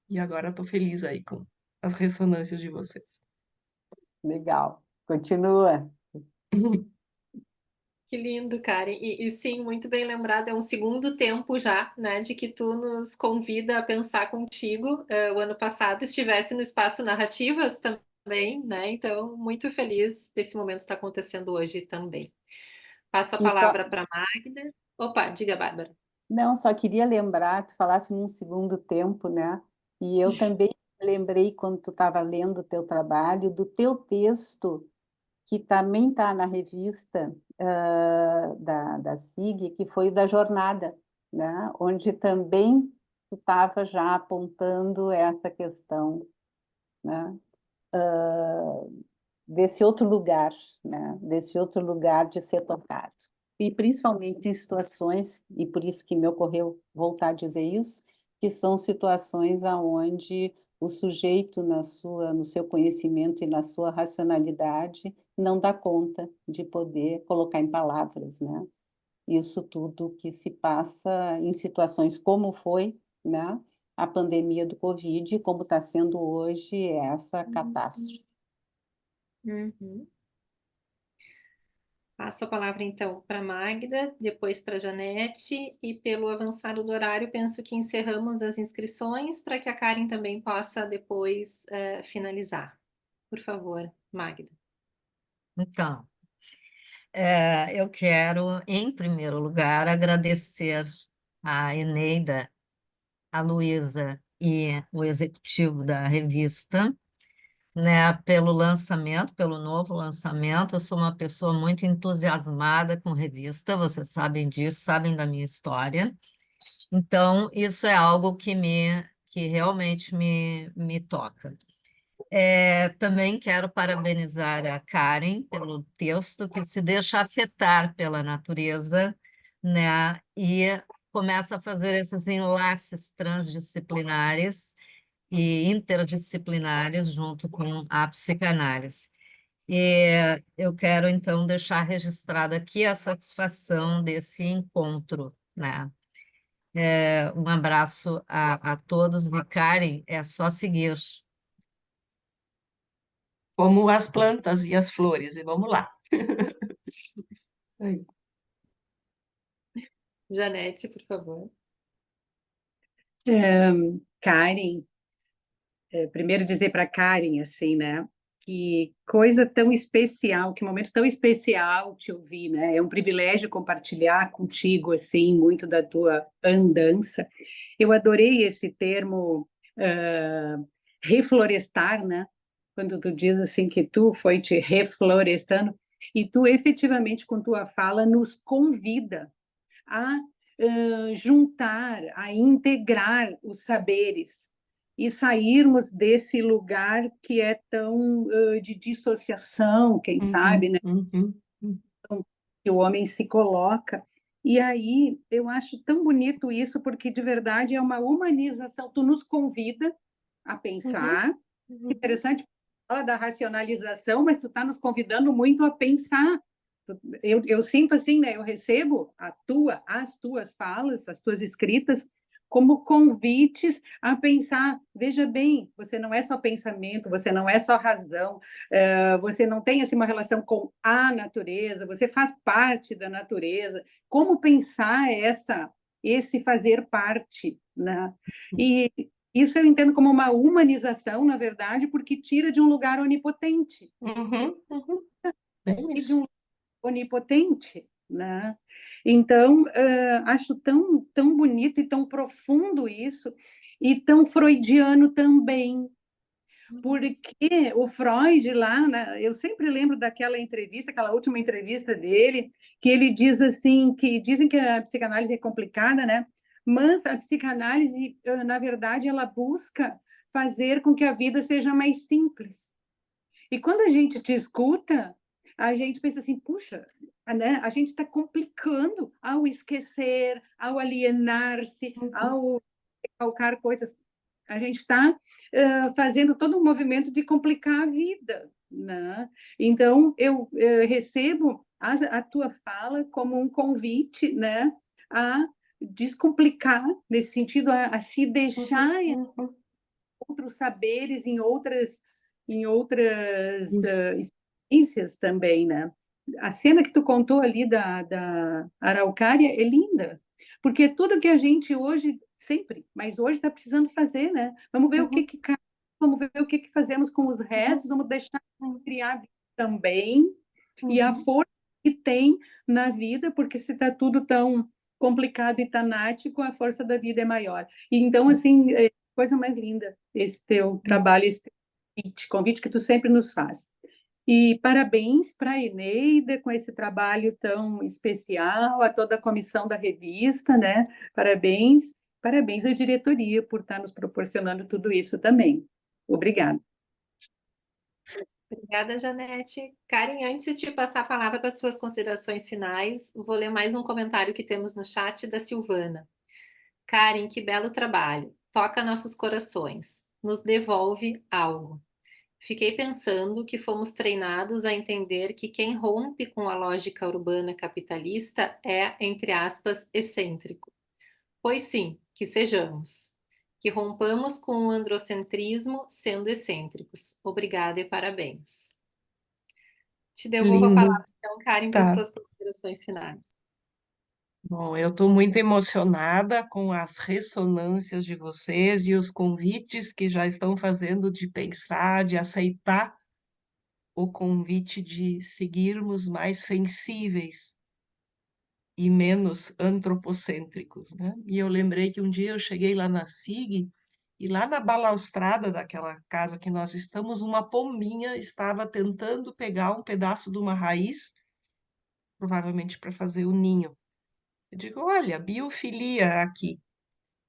E agora estou feliz aí com as ressonâncias de vocês. Legal. Continua. Que lindo, Karen. E sim, muito bem lembrado, é um segundo tempo já, né, de que tu nos convida a pensar contigo. O ano passado estivesse no Espaço Narrativas também, né? Então, muito feliz desse momento estar acontecendo hoje também. Passo a E só, palavra para a Magda. Opa, diga, Bárbara. não, só queria lembrar, tu falasse num segundo tempo, né? E eu também lembrei, quando tu estava lendo o teu trabalho, do teu texto, que também está na revista da SIG, que foi o da Jornada, né? Onde também tu estava já apontando essa questão, né? Desse outro lugar, né? Desse outro lugar de ser tocado. E principalmente em situações, e por isso que me ocorreu voltar a dizer isso, que são situações aonde o sujeito, no seu conhecimento e na sua racionalidade, não dá conta de poder colocar em palavras, né? Isso tudo que se passa em situações como foi, né? A pandemia do Covid, como está sendo hoje essa catástrofe. Uhum. Passo a palavra, então, para a Magda, depois para a Janete, e pelo avançado do horário, penso que encerramos as inscrições para que a Karen também possa depois finalizar. Por favor, Magda. Então, eu quero, em primeiro lugar, agradecer a Eneida, a Luísa e o executivo da revista, né, pelo lançamento, pelo novo lançamento. Eu sou uma pessoa muito entusiasmada com revista, vocês sabem disso, sabem da minha história. Então, isso é algo que realmente me toca. Também quero parabenizar a Karen pelo texto que se deixa afetar pela natureza, né, e começa a fazer esses enlaces transdisciplinares e interdisciplinares junto com a psicanálise. E eu quero, então, deixar registrada aqui a satisfação desse encontro, né? Um abraço a todos e, Karen, é só seguir. Como as plantas e as flores, e vamos lá. Janete, por favor. Karen, primeiro dizer para Karen, assim, né, que coisa tão especial, que momento tão especial te ouvir, né, é um privilégio compartilhar contigo, assim, muito da tua andança. Eu adorei esse termo, reflorestar, né, quando tu diz, assim, que tu foi te reflorestando, e tu, efetivamente, com tua fala, nos convida a juntar, a integrar os saberes e sairmos desse lugar que é tão de dissociação, quem sabe, né? Que o homem se coloca. E aí eu acho tão bonito isso, porque de verdade é uma humanização. Tu nos convida a pensar. Interessante, fala da racionalização, mas tu está nos convidando muito a pensar. Eu sinto assim, né? Eu recebo as tuas falas, as tuas escritas, como convites a pensar. Veja bem, você não é só pensamento, você não é só razão, você não tem assim, uma relação com a natureza, você faz parte da natureza. Como pensar esse fazer parte, né? E isso eu entendo como uma humanização, na verdade, porque tira de um lugar onipotente. E de um onipotente, né? Então, acho tão bonito e tão profundo isso, e tão freudiano também, porque o Freud lá, né, eu sempre lembro daquela entrevista, aquela última entrevista dele, que ele diz assim, que dizem que a psicanálise é complicada, né? Mas a psicanálise, na verdade, ela busca fazer com que a vida seja mais simples. E quando a gente te escuta, a gente pensa assim, puxa, né? A gente está complicando ao esquecer, ao alienar-se, ao recalcar coisas. A gente está fazendo todo um movimento de complicar a vida, né? Então, eu recebo a tua fala como um convite, né, a descomplicar, nesse sentido, a se deixar em outros saberes, em outras experiências também, né? A cena que tu contou ali da araucária é linda, porque tudo que a gente hoje, sempre, mas hoje está precisando fazer, né? Vamos ver vamos ver o que fazemos com os restos, vamos deixar criar vida também, e a força que tem na vida, porque se está tudo tão complicado e tanático, a força da vida é maior. E então, assim, coisa mais linda esse teu trabalho, esse teu convite que tu sempre nos faz. E parabéns para a Eneida com esse trabalho tão especial, a toda a comissão da revista, né? Parabéns à diretoria por estar nos proporcionando tudo isso também. Obrigada. Obrigada, Janete. Karen, antes de passar a palavra para as suas considerações finais, vou ler mais um comentário que temos no chat da Silvana. Karen, que belo trabalho. Toca nossos corações. Nos devolve algo. Fiquei pensando que fomos treinados a entender que quem rompe com a lógica urbana capitalista é, entre aspas, excêntrico. Pois sim, que sejamos. Que rompamos com o androcentrismo sendo excêntricos. Obrigada e parabéns. Te devolvo a palavra, então, Karen, para as tuas considerações finais. Bom, eu estou muito emocionada com as ressonâncias de vocês e os convites que já estão fazendo de pensar, de aceitar o convite de seguirmos mais sensíveis e menos antropocêntricos, né? E eu lembrei que um dia eu cheguei lá na SIG e lá na balaustrada daquela casa que nós estamos, uma pombinha estava tentando pegar um pedaço de uma raiz, provavelmente para fazer o ninho. Eu digo, olha, biofilia aqui.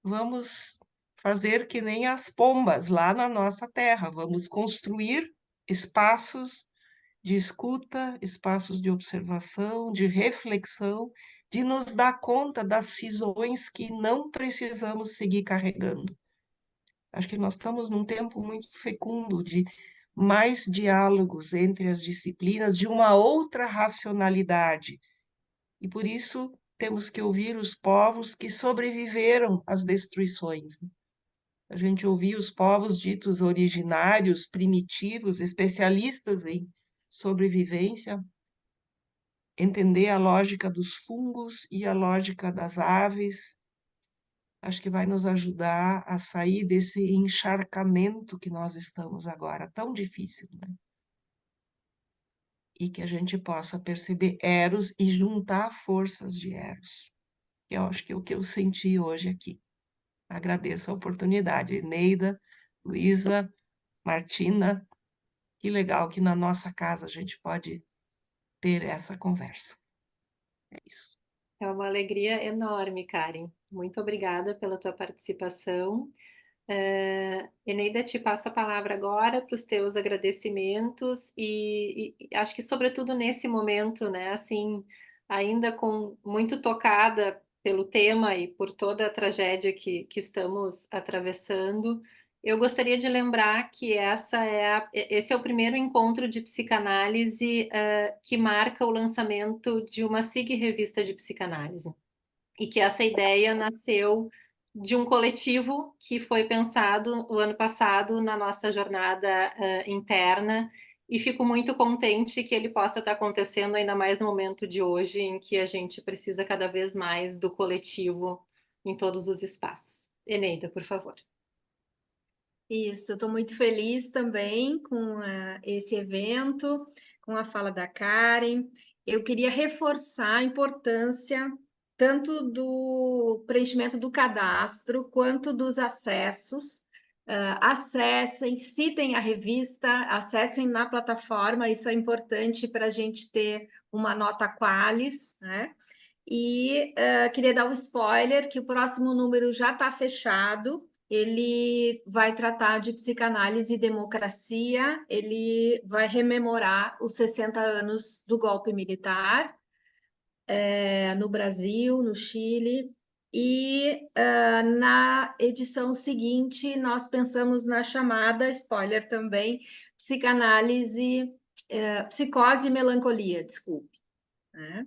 Vamos fazer que nem as pombas lá na nossa terra. Vamos construir espaços de escuta, espaços de observação, de reflexão, de nos dar conta das cisões que não precisamos seguir carregando. Acho que nós estamos num tempo muito fecundo de mais diálogos entre as disciplinas, de uma outra racionalidade. E por isso temos que ouvir os povos que sobreviveram às destruições. A gente ouvia os povos ditos originários, primitivos, especialistas em sobrevivência, entender a lógica dos fungos e a lógica das aves. Acho que vai nos ajudar a sair desse encharcamento que nós estamos agora, tão difícil, né? E que a gente possa perceber Eros e juntar forças de Eros. Eu acho que é o que eu senti hoje aqui. Agradeço a oportunidade. Neida, Luísa, Martina, que legal que na nossa casa a gente pode ter essa conversa. É isso. É uma alegria enorme, Karen. Muito obrigada pela tua participação. Eneida, te passo a palavra agora para os teus agradecimentos e acho que sobretudo nesse momento, né, assim, ainda muito tocada pelo tema e por toda a tragédia que estamos atravessando, eu gostaria de lembrar que esse é o primeiro encontro de psicanálise que marca o lançamento de uma SIG Revista de Psicanálise e que essa ideia nasceu de um coletivo que foi pensado o ano passado na nossa jornada interna e fico muito contente que ele possa estar acontecendo ainda mais no momento de hoje em que a gente precisa cada vez mais do coletivo em todos os espaços. Eneida, por favor. Isso, eu estou muito feliz também com esse evento, com a fala da Karen. Eu queria reforçar a importância tanto do preenchimento do cadastro quanto dos acessos. Acessem, citem a revista, acessem na plataforma, isso é importante para a gente ter uma nota qualis, né? E queria dar um spoiler que o próximo número já está fechado. Ele vai tratar de psicanálise e democracia, ele vai rememorar os 60 anos do golpe militar no Brasil, no Chile, e na edição seguinte nós pensamos na chamada, spoiler também, psicose e melancolia, desculpe, né?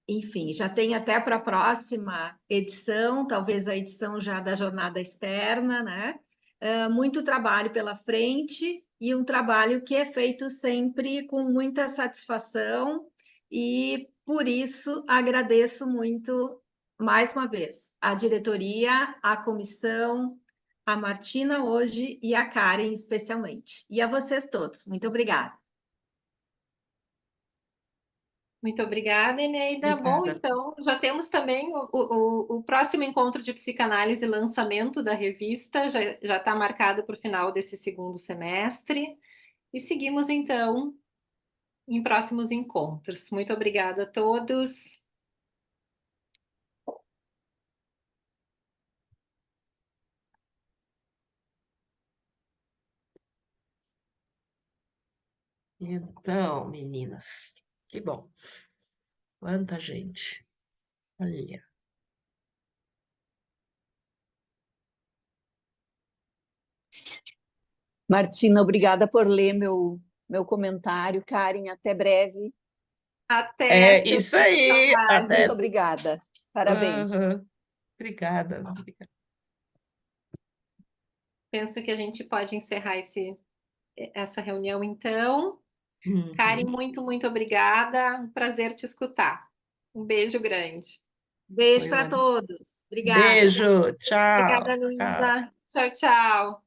Enfim, já tem até para a próxima edição, talvez a edição já da jornada externa, né? Muito trabalho pela frente e um trabalho que é feito sempre com muita satisfação e por isso agradeço muito mais uma vez a diretoria, a comissão, a Martina hoje e a Karen especialmente. E a vocês todos. Muito obrigada. Muito obrigada, Eneida. Bom, então, já temos também o próximo encontro de psicanálise e lançamento da revista, já está marcado para o final desse segundo semestre, e seguimos, então, em próximos encontros. Muito obrigada a todos. Então, meninas, que bom. Quanta gente. Olha. Martina, obrigada por ler meu comentário. Karen, até breve. Até. Isso aí. Até. Muito obrigada. Parabéns. Obrigada. Penso que a gente pode encerrar essa reunião, então. Karen, muito, muito obrigada. Um prazer te escutar. Um beijo grande. Beijo para todos. Obrigada. Beijo. Tchau. Obrigada, Luísa. Tchau, tchau.